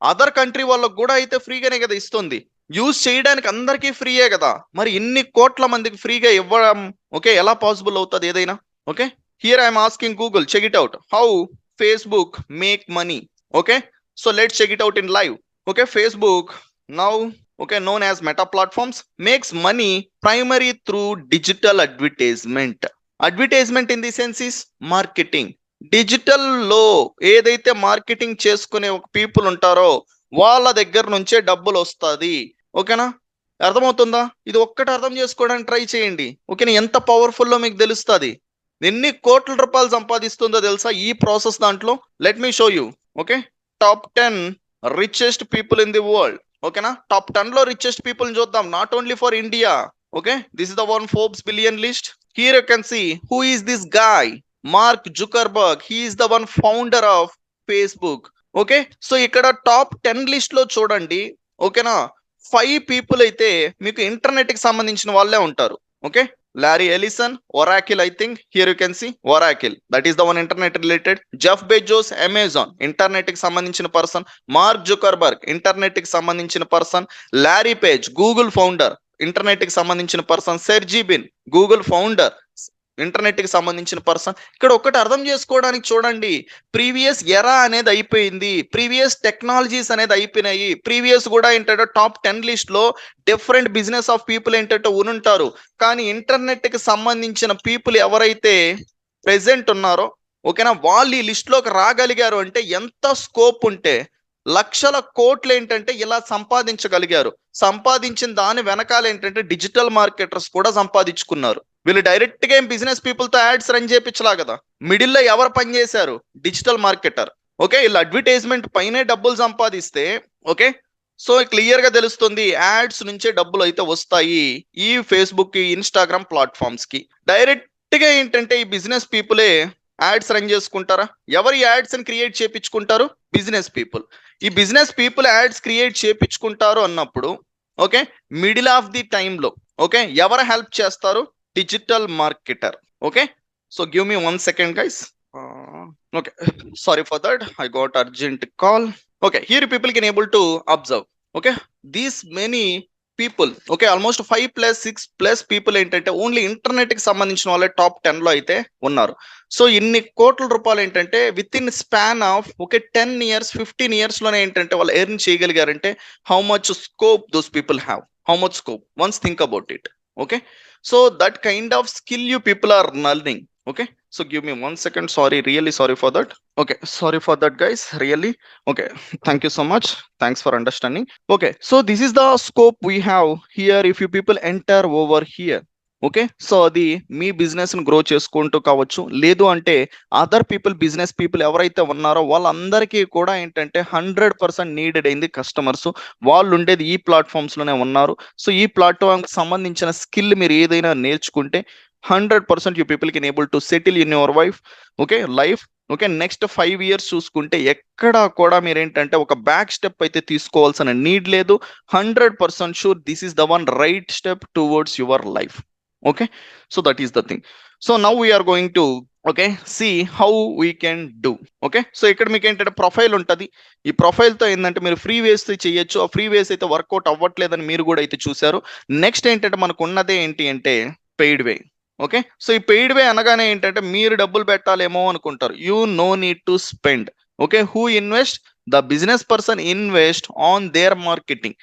other country వాళ్ళకు కూడా అయితే ఫ్రీగానే కదా ఇస్తుంది. యూజ్ చేయడానికి అందరికీ ఫ్రీయే కదా. మరి ఇన్ని కోట్ల మందికి ఫ్రీగా ఇవ్వడం ఓకే ఎలా పాసిబుల్ అవుతుంది ఏదైనా? Okay, here I'm asking Google, check it out. How Facebook make money? Okay, so let's check it out in live. Okay, Facebook now okay known as Meta Platforms makes money primarily through digital advertisement in the sense is marketing. Digital లో ఏదైతే marketing చేసుకునే ఒక people ఉంటారో వాళ్ళ దగ్గర నుంచే డబ్బులు వస్తుంది. ఓకేనా, అర్థమవుతుందా? ఇది ఒక్కటి అర్థం చేసుకోవడానికి ట్రై చేయండి. ఓకేనా, ఎంత పవర్ఫుల్లో మీకు తెలుస్తుంది. ఎన్ని కోట్ల రూపాయలు సంపాదిస్తుందో తెలుసా ఈ ప్రాసెస్ దాంట్లో. Let me show you. Okay, top 10 richest people in the world. ఓకేనా, టాప్ 10 లో రిచెస్ట్ పీపుల్ చూద్దాం, not only for India. Okay, this is the one Forbes billion list. Here you can see who is this guy, Mark Zuckerberg. He is the one founder of Facebook. Okay, so ఇక్కడ top 10 list లో చూడండి. ఓకేనా, 5 people అయితే మీకు internet కి సంబంధించిన వాళ్ళే ఉంటారు. Okay, Larry Ellison, Oracle, I think here you can see Oracle, that is the one internet related. Jeff Bezos, Amazon, internet కి సంబంధించిన పర్సన్. మార్క్ జుకర్బర్గ్, ఇంటర్నెట్ కి సంబంధించిన person. Larry Page, Google founder, internet కి సంబంధించిన person. Sergey Brin, Google founder, internet కి సంబంధించిన person. ఇక్కడ ఒకటి అర్థం చేసుకోవడానికి చూడండి, ప్రీవియస్ ఎరా అనేది అయిపోయింది, ప్రీవియస్ టెక్నాలజీస్ అనేది అయిపోయినాయి. ప్రీవియస్ కూడా ఏంటంటే టాప్ 10 లిస్ట్ లో డిఫరెంట్ బిజినెస్ ఆఫ్ పీపుల్ ఏంటంటే ఉనుంటారు. కానీ ఇంటర్నెట్ కి సంబంధించిన పీపుల్ ఎవరైతే ప్రెసెంట్ ఉన్నారో, ఓకేనా, వాళ్ళు ఈ లిస్ట్ లోకి రాగలిగారు అంటే ఎంత స్కోప్ ఉంటే లక్షల కోట్లు ఏంటంటే ఇలా సంపాదించగలిగారు. సంపాదించిన దాని వెనకాల ఏంటంటే డిజిటల్ మార్కెటర్స్ కూడా సంపాదించుకున్నారు. వీళ్ళు డైరెక్ట్ గా ఏం బిజినెస్ పీపుల్ తో యాడ్స్ రన్ చేయించలా కదా, మిడిల్ లో ఎవరు పనిచేశారు? Digital marketer. ఓకే, వీళ్ళు అడ్వర్టైజ్మెంట్ పైనే డబ్బులు సంపాదిస్తే, ఓకే, సో క్లియర్ గా తెలుస్తుంది యాడ్స్ నుంచే డబ్బులు అయితే వస్తాయి ఈ ఫేస్బుక్ కి, ఇన్స్టాగ్రామ్ ప్లాట్ఫామ్స్ కి. డైరెక్ట్ గా ఏంటంటే ఈ బిజినెస్ పీపులే యాడ్స్ రన్ చేసుకుంటారా? ఎవరు యాడ్స్ అని క్రియేట్ చేయించుకుంటారు? Business people. ఈ బిజినెస్ పీపుల్ యాడ్స్ క్రియేట్ చేయించుకుంటారు అన్నప్పుడు, okay, middle of the time లో, ఓకే, ఎవరు హెల్ప్ చేస్తారు? Digital marketer. Okay, so give me 1 second guys. Okay, sorry for that, I got urgent call. Okay, here people can able to observe, okay, these many people, okay, almost 5 plus 6 plus people ఏంటంటే only internet కి సంబంధించిన వాళ్ళే top 10 లో అయితే ఉన్నారు. So ఇన్ని కోట్ల రూపాయలు ఏంటంటే within span of, okay, 10 years 15 years లోనే ఏంటంటే వాళ్ళు ఎర్న్ చేయగలిగారంటే how much scope those people have, how much scope, once think about it. Okay, so that kind of skill you people are learning. Okay, so give me 1 second, sorry, really sorry for that. Okay, sorry for that guys, really. Okay, thank you so much, thanks for understanding. Okay, so this is the scope we have here if you people enter over here. Okay, so అది మీ business ని grow చేసుకుంటూ కావచ్చు, లేదు అంటే other people, business people ఎవరైతే ఉన్నారో వాళ్ళందరికీ కూడా ఏంటంటే 100% నీడెడ్ అయింది కస్టమర్స్. వాళ్ళు ఉండేది ఈ ప్లాట్ఫామ్స్ లోనే ఉన్నారు. సో ఈ ప్లాట్ఫామ్ కి సంబంధించిన స్కిల్ మీరు ఏదైనా నేర్చుకుంటే 100% you people can able to settle in your wife, okay, life. Okay, next 5 years చూసుకుంటే ఎక్కడా కూడా మీరు ఏంటంటే ఒక బ్యాక్ స్టెప్ అయితే తీసుకోవాల్సిన నీడ్ లేదు. 100% sure this is the one right step towards your life. Okay, so that is the thing. So now we are going to, okay, see how we can do. Okay, so ఇక్కడ మీకు ఏంటంటే profile ఉంటుంది. ఈ profile తో ఏంటంటే మీరు free వేస్ చేయొచ్చు. ఆ ఫ్రీ వేస్ అయితే వర్కౌట్ అవ్వట్లేదని మీరు కూడా అయితే చూసారు. నెక్స్ట్ ఏంటంటే మనకు ఉన్నదే ఏంటి అంటే పెయిడ్ వే. ఓకే, సో ఈ పెయిడ్ వే అనగానే ఏంటంటే మీరు డబ్బులు పెట్టాలేమో అనుకుంటారు. You no need to spend. Okay, who invest? The business person invest on their marketing.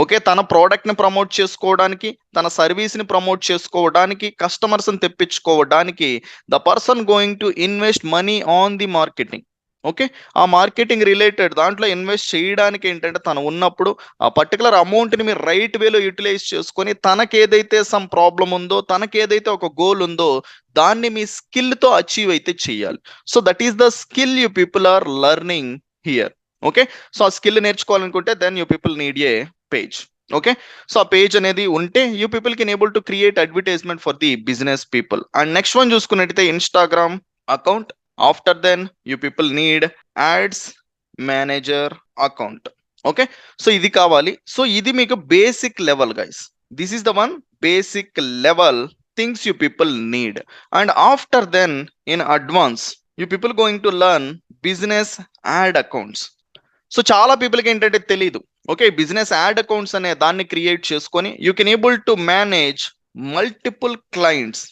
Okay, తన ప్రోడక్ట్ ని ప్రమోట్ చేసుకోవడానికి, తన సర్వీస్ ని ప్రమోట్ చేసుకోవడానికి, కస్టమర్స్ ని తెప్పించుకోవడానికి the person going to invest money on the marketing. Okay, ఆ marketing related దాంట్లో ఇన్వెస్ట్ చేయడానికి ఏంటంటే తను ఉన్నప్పుడు ఆ పర్టికులర్ అమౌంట్ ని మీరు రైట్ వేలో యూటిలైజ్ చేసుకొని తనకి ఏదైతే సమ్ ప్రాబ్లం ఉందో, తనకి ఏదైతే ఒక గోల్ ఉందో దాన్ని మీ స్కిల్ తో అచీవ్ అయితే చేయాలి. So that is the skill you people are learning here. Okay, so ఆ స్కిల్ నేర్చుకోవాలనుకుంటే then you people need a page. Okay, so ఆ పేజ్ అనేది ఉంటే you people can able to create advertisement for the business people. And next one చూసుకున్నట్టయితే Instagram account. After then you people need ads manager account. Okay, so ఇది కావాలి. So ఇది మీకు basic level guys. This is the one basic level things you people need. And after then in advance you people going to learn business ad accounts. So చాలా పీపుల్కి ఏంటంటే తెలీదు. Okay, business ad accounts అనే దాన్ని create చేసుకొని you can able to manage multiple clients.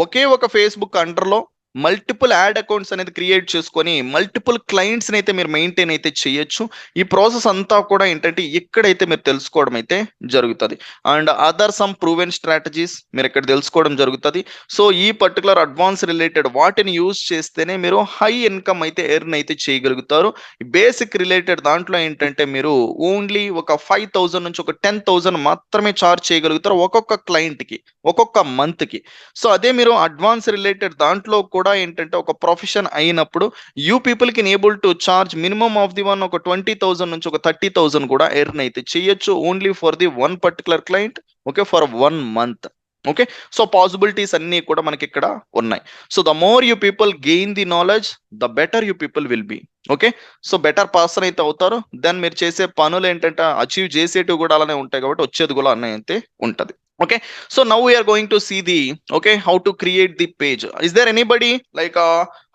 ఒకే ఒక Facebook అండర్లో మల్టిపుల్ యాడ్ అకౌంట్స్ అనేది క్రియేట్ చేసుకొని మల్టిపుల్ క్లయింట్స్ అయితే మీరు మెయింటైన్ అయితే చేయొచ్చు. ఈ ప్రాసెస్ అంతా కూడా ఏంటంటే ఇక్కడైతే మీరు తెలుసుకోవడం అయితే జరుగుతుంది. And other some proven strategies మీరు ఇక్కడ తెలుసుకోవడం జరుగుతుంది. సో ఈ పర్టికులర్ అడ్వాన్స్ రిలేటెడ్ వాటిని యూజ్ చేస్తేనే మీరు హై ఇన్కమ్ అయితే ఎర్న్ అయితే చేయగలుగుతారు. బేసిక్ రిలేటెడ్ దాంట్లో ఏంటంటే మీరు ఓన్లీ ఒక 5,000 నుంచి ఒక 10,000 మాత్రమే చార్జ్ చేయగలుగుతారు ఒక్కొక్క క్లయింట్ కి, ఒక్కొక్క మంత్ కి. సో అదే మీరు అడ్వాన్స్ రిలేటెడ్ దాంట్లో కూడా ఏంటంటే ఒక ప్రొఫెషన్ అయినప్పుడు you people can able to charge minimum of the one ఒక 20,000 నుంచి ఒక 30,000 కూడా ఎర్న్ అయితే చేయొచ్చు only for the one particular client. Okay, for 1 month. Okay, so possibilities అన్ని కూడా మనకి ఇక్కడ ఉన్నాయి. So the more you people gain the knowledge the better you people will be. Okay, so better person అయితే అవుతారు. Then మీరు చేసే పనులు ఏంటంటే అచీవ్ చేసేటివి కూడా అలానే ఉంటాయి కాబట్టి వచ్చేది కూడా అన్నీ అయితే ఉంటది. Okay, so now we're going to see the okay how to create the page. Is there anybody like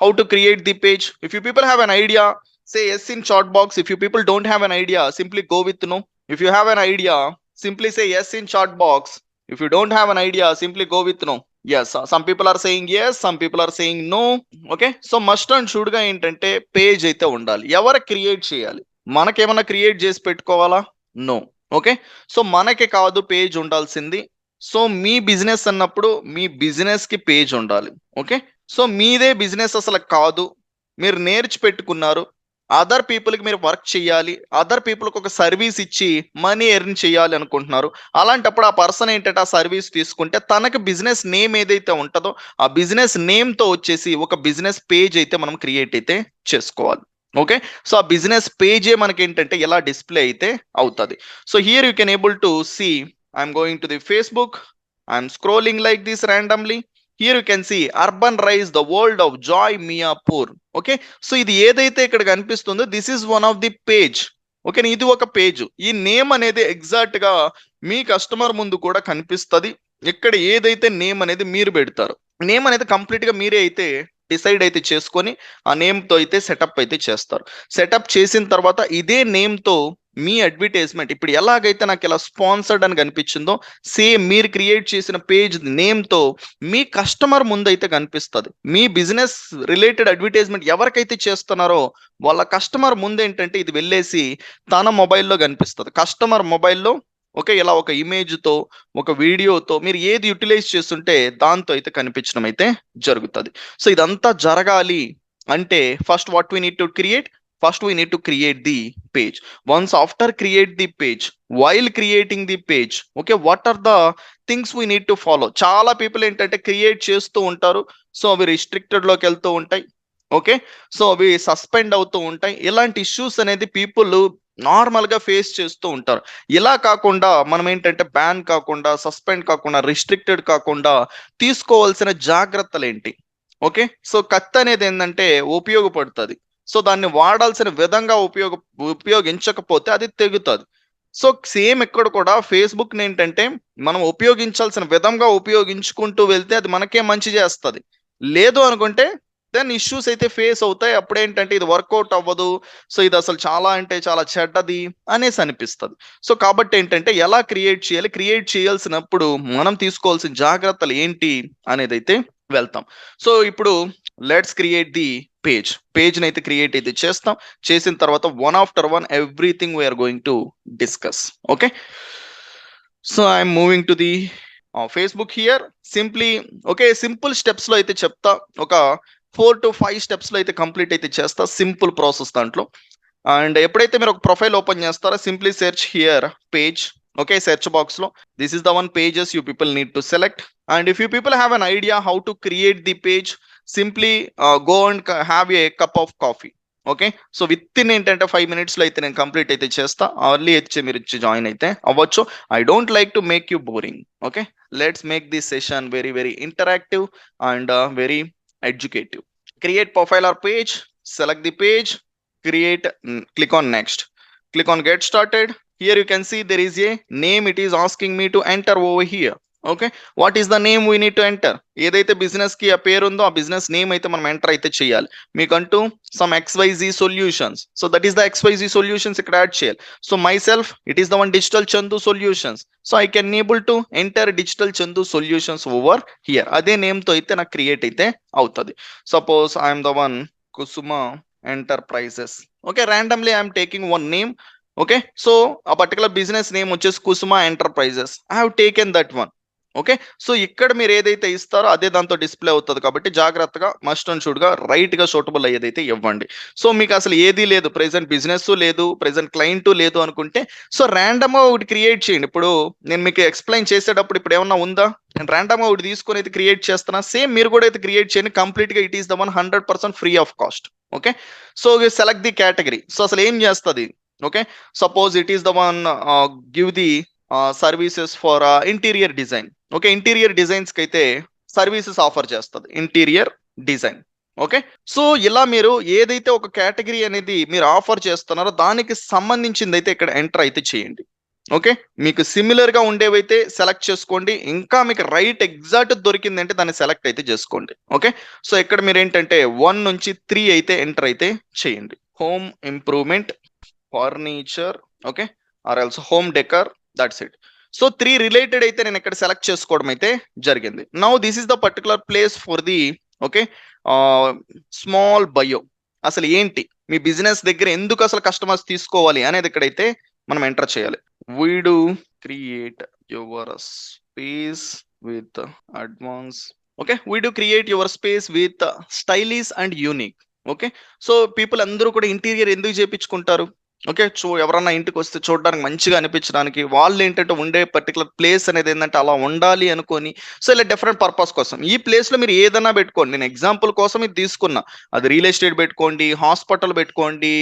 how to create the page? If you people have an idea, say yes in chat box. If you people don't have an idea, simply go with no. If you have an idea, simply say yes in chat box. If you don't have an idea, simply go with no. Yes, some people are saying yes, some people are saying no. Okay, so must and should గా ఏంటంటే page అయితే ఉండాలి. ఎవరు create చేయాలి? మనకేమన్నా create చేసి పెట్టుకోవాలా? No. Okay, so మనకి కాదు పేజ్ ఉండాల్సింది. సో మీ బిజినెస్ అన్నప్పుడు మీ బిజినెస్ కి పేజ్ ఉండాలి. ఓకే, సో మీదే బిజినెస్ అసలు కాదు, మీరు నేర్చి పెట్టుకున్నారు, అదర్ పీపుల్కి మీరు వర్క్ చేయాలి, అదర్ పీపుల్కి ఒక సర్వీస్ ఇచ్చి మనీ ఎర్న్ చేయాలి అనుకుంటున్నారు. అలాంటప్పుడు ఆ పర్సన్ ఏంటంటే ఆ సర్వీస్ తీసుకుంటే తనకి బిజినెస్ నేమ్ ఏదైతే ఉంటుందో ఆ బిజినెస్ నేమ్తో వచ్చేసి ఒక బిజినెస్ పేజ్ అయితే మనం క్రియేట్ అయితే చేసుకోవాలి. ఓకే, సో ఆ బిజినెస్ పేజే మనకి ఏంటంటే ఎలా డిస్ప్లే అయితే అవుతుంది. So here you can able to see I'm going to the Facebook, I'm scrolling like this randomly. Here you can see Urban Rise the world of joy Miyapur. Okay, so ఇది ఏదైతే ఇక్కడ కనిపిస్తుందో this is one of the page. Okay, ఇది ఒక page. ఈ name అనేది exact గా మీ customer ముందు కూడా కనిపిస్తుంది. ఇక్కడ ఏదైతే నేమ్ అనేది మీరు పెడతారు, నేమ్ అనేది కంప్లీట్ గా మీరే అయితే డిసైడ్ అయితే చేసుకొని ఆ నేమ్ తో అయితే సెటప్ అయితే చేస్తారు. సెటప్ చేసిన తర్వాత ఇదే నేమ్ తో మీ అడ్వర్టైజ్మెంట్ ఇప్పుడు ఎలాగైతే నాకు ఇలా స్పాన్సర్డ్ అని కనిపించిందో సేమ్ మీరు క్రియేట్ చేసిన పేజ్ నేమ్ తో మీ కస్టమర్ ముందు అయితే కనిపిస్తుంది. మీ బిజినెస్ రిలేటెడ్ అడ్వర్టైజ్మెంట్ ఎవరికైతే చేస్తున్నారో వాళ్ళ కస్టమర్ ముందు ఏంటంటే ఇది వెళ్ళేసి తన మొబైల్లో కనిపిస్తుంది. కస్టమర్ మొబైల్లో ఓకే, ఇలా ఒక ఇమేజ్తో ఒక వీడియోతో మీరు ఏది యూటిలైజ్ చేస్తుంటే దాంతో అయితే కనిపించడం అయితే జరుగుతుంది. సో ఇదంతా జరగాలి అంటే first what we need to create, first we need to create the page. Once after create the page, while creating the page, okay, what are the things we need to follow? చాలా people ఏంటంటే create చేస్తూ ఉంటారు, so అవి restricted లోకి వెళ్తూ ఉంటాయి. Okay, so అవి suspend అవుతూ ఉంటాయి. ఇలాంటి ఇష్యూస్ అనేది పీపుల్ నార్మల్ గా ఫేస్ చేస్తూ ఉంటారు. ఇలా కాకుండా మనం ఏంటంటే బ్యాన్ కాకుండా, సస్పెండ్ కాకుండా, రిస్ట్రిక్టెడ్ కాకుండా తీసుకోవాల్సిన జాగ్రత్తలు ఏంటి? ఓకే, సో కత్తి అనేది ఏంటంటే ఉపయోగపడుతుంది, సో దాన్ని వాడాల్సిన విధంగా ఉపయోగించకపోతే అది తెగుతుంది. సో సేమ్ ఇక్కడ కూడా ఫేస్బుక్ ఏంటంటే మనం ఉపయోగించాల్సిన విధంగా ఉపయోగించుకుంటూ వెళ్తే అది మనకే మంచి చేస్తుంది. లేదు అనుకుంటే దెన్ ఇష్యూస్ అయితే ఫేస్ అవుతాయి. అప్పుడేంటంటే ఇది వర్కౌట్ అవ్వదు, సో ఇది అసలు చాలా అంటే చాలా చెడ్డది అనేసి అనిపిస్తుంది. సో కాబట్టి ఏంటంటే ఎలా క్రియేట్ చేయాలి, క్రియేట్ చేయాల్సినప్పుడు మనం తీసుకోవాల్సిన జాగ్రత్తలు ఏంటి అనేది అయితే వెళ్తాం. సో ఇప్పుడు లెట్స్ క్రియేట్ ది పేజ్ అయితే క్రియేట్ అయితే చేస్తాం. చేసిన తర్వాత one after one everything we're going to discuss. Okay, so I'm moving to the Facebook here. Simply okay, simple steps లో అయితే చెప్తా, ఒక 4 to 5 స్టెప్స్ లో అయితే కంప్లీట్ అయితే చేస్తా, సింపుల్ ప్రాసెస్ దాంట్లో. అండ్ ఎప్పుడైతే మీరు ఒక ప్రొఫైల్ ఓపెన్ చేస్తారో simply search here page. Okay, search box లో this is the one pages you people need to select. And if you people have an idea how to create the page, simply go and have a cup of coffee. Okay, so within ఏంటంటే 5 minutes లో అయితే నేను complete అయితే చేస్తా. Early అయితే మీరు ఇచ్చి join అయితే అవ్వచ్చు. I don't like to make you boring. Okay, let's make this session very very interactive and very educative. Create profile or page, select the page, create, click on next, click on get started. Here you can see there is a name it is asking me to enter over here. Okay, what is the name we need to enter? ఏదైతే business కి ఆ పేరు ఉందో ఆ business name అయితే మనం enter అయితే చేయాలి. మీకంటూ some XYZ solutions, so that is the XYZ solutions ఇక్కడ యాడ్ చేయాలి. So myself it is the one digital Chandu solutions, so I can able to enter digital Chandu solutions over here. అదే name తో అయితే నాకు create అయితే అవుతుంది. Suppose I'm the one Kusuma enterprises. Okay, randomly I'm taking one name. Okay, so ఆ particular business name వచ్చేసి Kusuma enterprises. I have taken that one. Okay, so ఇక్కడ మీరు ఏదైతే ఇస్తారో అదే దాంతో డిస్ప్లే అవుతుంది కాబట్టి జాగ్రత్తగా మస్ట్ అండ్ షుడ్ గా రైట్ గా సూటబుల్ అయ్యేదైతే ఇవ్వండి. సో మీకు అసలు ఏది లేదు, ప్రెసెంట్ బిజినెస్ లేదు, ప్రెసెంట్ క్లయింట్ లేదు అనుకుంటే సో ర్యాండమ్ గా ఒకటి క్రియేట్ చేయండి. ఇప్పుడు నేను మీకు ఎక్స్ప్లెయిన్ చేసేటప్పుడు ఇప్పుడు ఏమన్నా ఉందా, నేను ర్యాండమ్ గా ఒకటి తీసుకొని అయితే క్రియేట్ చేస్తున్నా, సేమ్ మీరు కూడా అయితే క్రియేట్ చేయండి. కంప్లీట్ గా it is the 100% free of cost. Okay, so select the category. So అసలు ఏం చేస్తుంది? Okay, suppose it is the one give the services for interior design. Okay, interior designs కి అయితే సర్వీసెస్ ఆఫర్ చేస్తుంది, interior design. Okay. So ఇలా మీరు ఏదైతే ఒక కేటగిరీ అనేది మీరు ఆఫర్ చేస్తున్నారో దానికి సంబంధించిందైతే ఇక్కడ ఎంటర్ అయితే చేయండి. ఓకే. మీకు సిమిలర్‌గా ఉండేవైతే సెలెక్ట్ చేసుకోండి. ఇంకా మీకు రైట్ ఎగ్జాక్ట్ దొరికిందంటే దాన్ని సెలెక్ట్ అయితే చేసుకోండి. ఓకే. సో ఇక్కడ మీరేంటంటే 1 నుంచి 3 అయితే ఎంటర్ అయితే చేయండి. Home improvement, furniture, okay. Or else home decor, that's it. So 3 related అయితే నేను ఇక్కడ సెలెక్ట్ చేసుకోవడం అయితే జరిగింది. Now this is the particular place for the okay. Small bio. అసలు ఏంటి? మీ బిజినెస్ దగ్గర ఎందుకు అసలు కస్టమర్స్ తీసుకోవాలి అనేది ఇక్కడైతే మనం ఎంటర్ చేయాలి. We do create your space with advance. Okay. We do create your space with stylish and unique. Okay. So people అందరూ కూడా ఇంటీరియర్ ఎందుకు చేపించుకుంటారు? ఓకే. ఎవరన్నా ఇంటికి వస్తే చూడడానికి మంచిగా అనిపించడానికి వాళ్ళు ఏంటంటే ఉండే పర్టికులర్ ప్లేస్ అనేది ఏంటంటే అలా ఉండాలి అనుకోని సో ఇలా డిఫరెంట్ పర్పస్ కోసం ఈ ప్లేస్ లో మీరు ఏదైనా పెట్టుకోండి. నేను ఎగ్జాంపుల్ కోసం ఇది తీసుకున్నా. అది రియల్ ఎస్టేట్ పెట్టుకోండి, హాస్పిటల్ పెట్టుకోండి,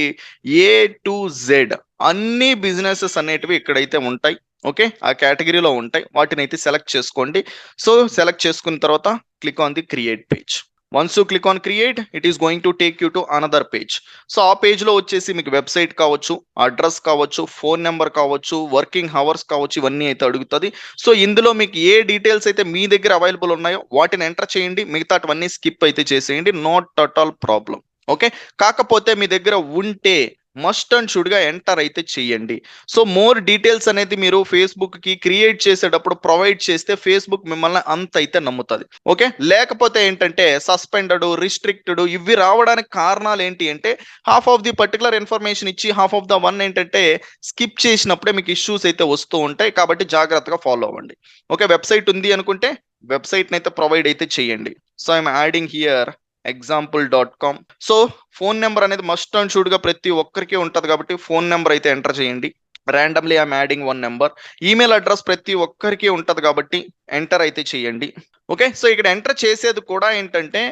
ఏ టు జెడ్ అన్ని బిజినెసెస్ అనేటివి ఇక్కడైతే ఉంటాయి. ఓకే. ఆ కేటగిరీలో ఉంటాయి. వాటిని అయితే సెలెక్ట్ చేసుకోండి. సో సెలెక్ట్ చేసుకున్న తర్వాత click on the create page. Once you click on create it is going to take you to another page. So ఆ పేజ్ లో వచ్చేసి మీకు వెబ్సైట్ కావచ్చు, అడ్రస్ కావచ్చు, ఫోన్ నెంబర్ కావచ్చు, వర్కింగ్ హవర్స్ కావచ్చు, ఇవన్నీ అయితే అడుగుతుంది. సో ఇందులో మీకు ఏ డీటెయిల్స్ అయితే మీ దగ్గర అవైలబుల్ ఉన్నాయో వాటిని ఎంటర్ చేయండి. మిగతావన్నీ స్కిప్ అయితే చేసేయండి. Not at all problem. Okay. కాకపోతే మీ దగ్గర ఉంటే మస్ట్ అండ్ షుడ్ గా ఎంటర్ అయితే చేయండి. సో మోర్ డీటెయిల్స్ అనేది మీరు ఫేస్బుక్ కి క్రియేట్ చేసేటప్పుడు ప్రొవైడ్ చేస్తే ఫేస్బుక్ మిమ్మల్ని అంత అయితే నమ్ముతుంది. ఓకే. లేకపోతే ఏంటంటే సస్పెండెడ్, రిస్ట్రిక్టెడ్ ఇవి రావడానికి కారణాలు ఏంటి అంటే half of the particular information ఇచ్చి హాఫ్ ఆఫ్ ద వన్ ఏంటంటే స్కిప్ చేసినప్పుడే మీకు ఇష్యూస్ అయితే వస్తూ ఉంటాయి. కాబట్టి జాగ్రత్తగా ఫాలో అవ్వండి. ఓకే. వెబ్సైట్ ఉంది అనుకుంటే వెబ్సైట్ అయితే ప్రొవైడ్ అయితే చేయండి. So I'm adding here example.com. So phone number అనేది మస్ట్ అండ్ షుడ్ గా ప్రతి ఒక్కరికి ఉంటది కాబట్టి ఫోన్ నెంబర్ అయితే ఎంటర్ చేయండి. Randomly I'm adding 1 number. Email address ప్రతి ఒక్కరికి ఉంటది కాబట్టి ఎంటర్ అయితే చేయండి. ఓకే. సో ఇక్కడ ఎంటర్ చేసేది కూడా ఏంటంటే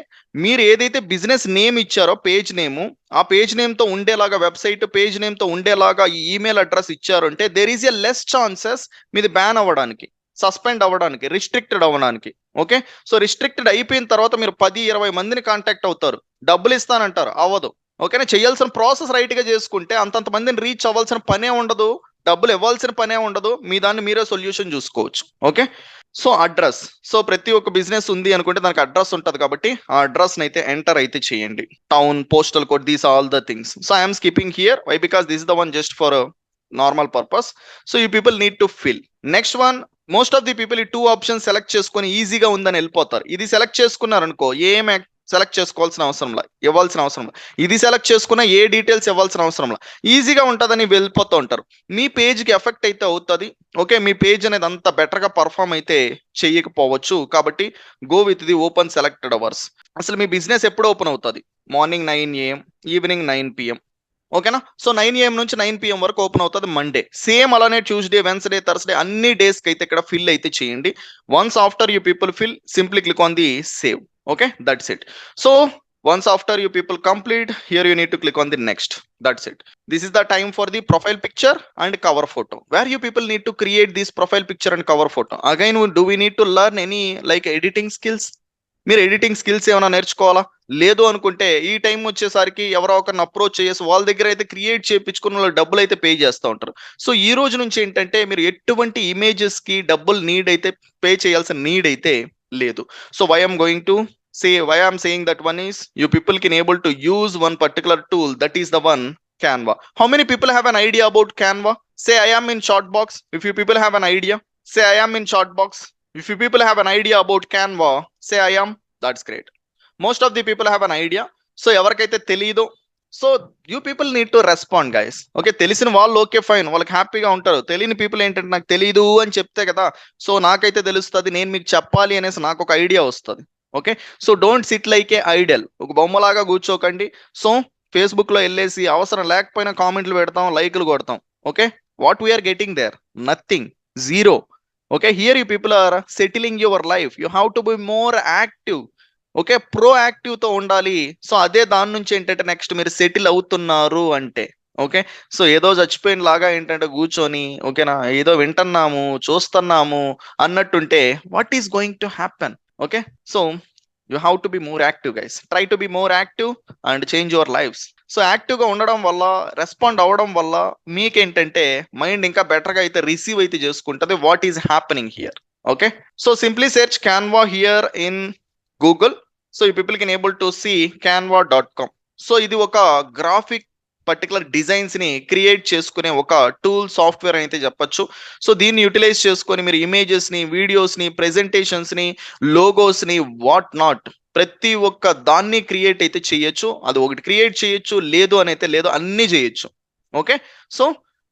మీరు ఏదైతే బిజినెస్ నేమ్ ఇచ్చారో పేజ్ నేమ్, ఆ పేజ్ నేమ్ తో ఉండేలాగా వెబ్సైట్ పేజ్ నేమ్ తో ఉండేలాగా ఈ ఈమెయిల్ అడ్రస్ ఇచ్చారు అంటే there is a less chances మీది బ్యాన్ అవ్వడానికి, సస్పెండ్ అవ్వడానికి, రిస్ట్రిక్టెడ్ అవ్వడానికి. ఓకే. సో రిస్ట్రిక్టెడ్ అయిపోయిన తర్వాత మీరు 10-20 మందిని కాంటాక్ట్ అవుతారు, డబ్బులు ఇస్తానంటారు, అవ్వదు. ఓకేనా. చేయాల్సిన ప్రాసెస్ రైట్ గా చేసుకుంటే అంతంత మందిని రీచ్ అవ్వాల్సిన పనే ఉండదు, డబ్బులు ఇవ్వాల్సిన పనే ఉండదు, మీ దాన్ని మీరే సొల్యూషన్ చూసుకోవచ్చు. ఓకే. So address. సో ప్రతి ఒక్క బిజినెస్ ఉంది అనుకుంటే దానికి అడ్రస్ ఉంటది కాబట్టి ఆ అడ్రస్ అయితే ఎంటర్ అయితే చేయండి. Town, postal code, these all the things. So I'm skipping here why because this is the one just for normal purpose. So you people need to fill. Next one, most of the people ఈ 2 option select చేసుకొని ఈజీగా ఉందని వెళ్ళిపోతారు. ఇది select చేసుకున్నారు అనుకో ఏం select చేసుకోవాల్సిన అవసరంలా, ఇవ్వాల్సిన అవసరం. ఇది సెలెక్ట్ చేసుకున్న ఏ డీటెయిల్స్ ఇవ్వాల్సిన అవసరంలా, ఈజీగా ఉంటుందని వెళ్ళిపోతూ ఉంటారు. మీ పేజ్కి ఎఫెక్ట్ అయితే అవుతుంది. ఓకే. మీ పేజ్ అనేది అంత బెటర్గా పర్ఫామ్ అయితే చేయకపోవచ్చు. కాబట్టి go with the open selected hours. అసలు మీ బిజినెస్ ఎప్పుడు ఓపెన్ అవుతుంది? Morning 9 AM, evening 9 PM. ఓకేనా. సో 9 AM నుంచి 9 PM వరకు ఓపెన్ అవుతుంది మండే. సేమ్ అలానే ట్యూస్డే, వెన్స్డే, థర్స్డే అన్ని డేస్ కి అయితే ఇక్కడ ఫిల్ అయితే చేయండి. Once after you people fill simply click on the save. Okay. That's it. So once after you people complete, here you need to click on the next. That's it. This is the time for the profile picture and cover photo, where you people need to create this profile picture and cover photo. Again, do we need to learn any like editing skills? మీరు editing skills ఏమైనా నేర్చుకోవాలా? లేదు అనుకుంటే ఈ time వచ్చేసరికి ఎవరో ఒకరిని approach చేసి వాళ్ళ దగ్గర అయితే క్రియేట్ చేయించుకున్న వాళ్ళు డబ్బులు అయితే పే చేస్తూ ఉంటారు. సో ఈ రోజు నుంచి ఏంటంటే మీరు ఎటువంటి ఇమేజెస్ కి డబ్బులు నీడ్ అయితే పే చేయాల్సిన నీడ్ అయితే లేదు. So why I'm going to why I'm saying that one is you people can able to use one particular tool, that is the one Canva. How many people have an idea about Canva? Say I am in chat box if you people have an idea. Say I am in chat box if you people have an idea about Canva. Say I am. That's great. Most of the people have an idea. So ఎవరికైతే తెలియదో so you people need to respond guys. Okay. తెలిసిన వాళ్ళు okay fine, వాళ్ళకి హ్యాపీగా ఉంటారు. తెలియని people ఏంటంటే నాకు తెలియదు అని చెప్తే కదా, సో నాకైతే తెలుస్తుంది, నేను మీకు చెప్పాలి అనేసి నాకు ఒక ఐడియా వస్తుంది. Okay. So don't SIT like A Idol. ఒక బొమ్మలాగా కూర్చోకండి. సో ఫేస్బుక్ లో వెళ్ళేసి అవసరం లేకపోయినా కామెంట్లు పెడతాం, లైక్లు కొడతాం. Okay. What we're getting there? Nothing. Zero. Okay. Here you people are settling your life. You have to be more active. Okay. Proactive తో ఉండాలి. సో అదే దాని నుంచి ఏంటంటే నెక్స్ట్ మీరు సెటిల్ అవుతున్నారు అంటే ఓకే. సో ఏదో చచ్చిపోయిన లాగా ఏంటంటే కూర్చొని ఓకేనా ఏదో వింటున్నాము చూస్తున్నాము అన్నట్టుంటే what is going to happen? Okay. So You have to be more active, guys. Try to be more active and change your lives. So యాక్టివ్గా ఉండడం వల్ల, రెస్పాండ్ అవ్వడం వల్ల మీకేంటంటే మైండ్ ఇంకా బెటర్గా అయితే రిసీవ్ అయితే చేసుకుంటుంది what is happening here. Okay, so simply search Canva here in Google. So you people can able to see canva.com. So ఇది ఒక గ్రాఫిక్ పర్టికులర్ డిజైన్స్ ని క్రియేట్ చేసుకునే ఒక టూల్ సాఫ్ట్వేర్ అయితే చెప్పొచ్చు. సో దీన్ని యూటిలైజ్ చేసుకొని మీరు ఇమేజెస్ ని, వీడియోస్ ని, ప్రెజెంటేషన్స్ ని, లోగోస్ ని, వాట్ నాట్ ప్రతి ఒక్క దాన్ని క్రియేట్ అయితే చేయొచ్చు. అది ఒకటి క్రియేట్ చేయొచ్చు, లేదు అని అయితే లేదు, అన్ని చేయొచ్చు. ఓకే, సో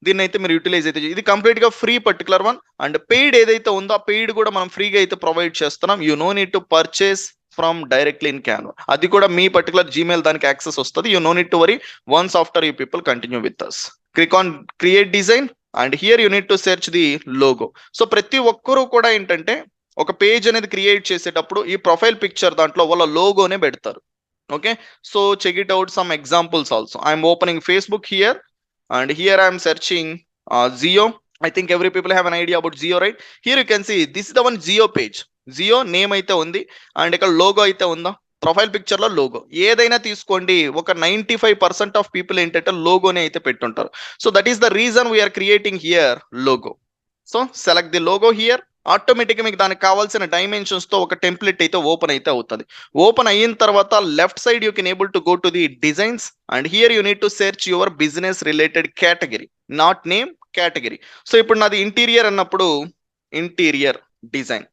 దీన్ని అయితే మీరు యూటిలైజ్ అయితే ఇది కంప్లీట్ గా free particular one. And paid ఏదైతే ఉందో ఆ పెయిడ్ కూడా మనం ఫ్రీగా అయితే ప్రొవైడ్ చేస్తున్నాం. You no need to purchase from directly in Canva. అది కూడా మీ పర్టికులర్ జీమెయిల్ దానికి యాక్సెస్ వస్తుంది. You no need to worry once after you people continue with us. Click on create design and here you need to search the logo. So ప్రతి ఒక్కరూ కూడా ఏంటంటే ఒక పేజ్ అనేది క్రియేట్ చేసేటప్పుడు ఈ ప్రొఫైల్ పిక్చర్ దాంట్లో వాళ్ళ లోగోనే పెడతారు. Okay, so check it out some examples also. I'm opening Facebook here and here I'm searching Zio. I think every people have an idea about Zio, right? Here you can see this is the one Zio page. Zio name అయితే ఉంది and ఇక్కడ logo అయితే ఉందా, profile picture లో logo. ఏదైనా తీసుకోండి, ఒక 95% of people ఏంటంటే లోగోనే అయితే పెట్టుంటారు. So that is the reason we are creating here logo. So select the logo here. ఆటోమేటిక్గా మీకు దానికి కావాల్సిన డైమెన్షన్స్ తో ఒక టెంప్లెట్ అయితే ఓపెన్ అయితే అవుతుంది. ఓపెన్ అయిన తర్వాత left side you can able to go to the designs and here you need to search your business related category, not name, category. So ఇప్పుడు నాది ఇంటీరియర్ అన్నప్పుడు interior design.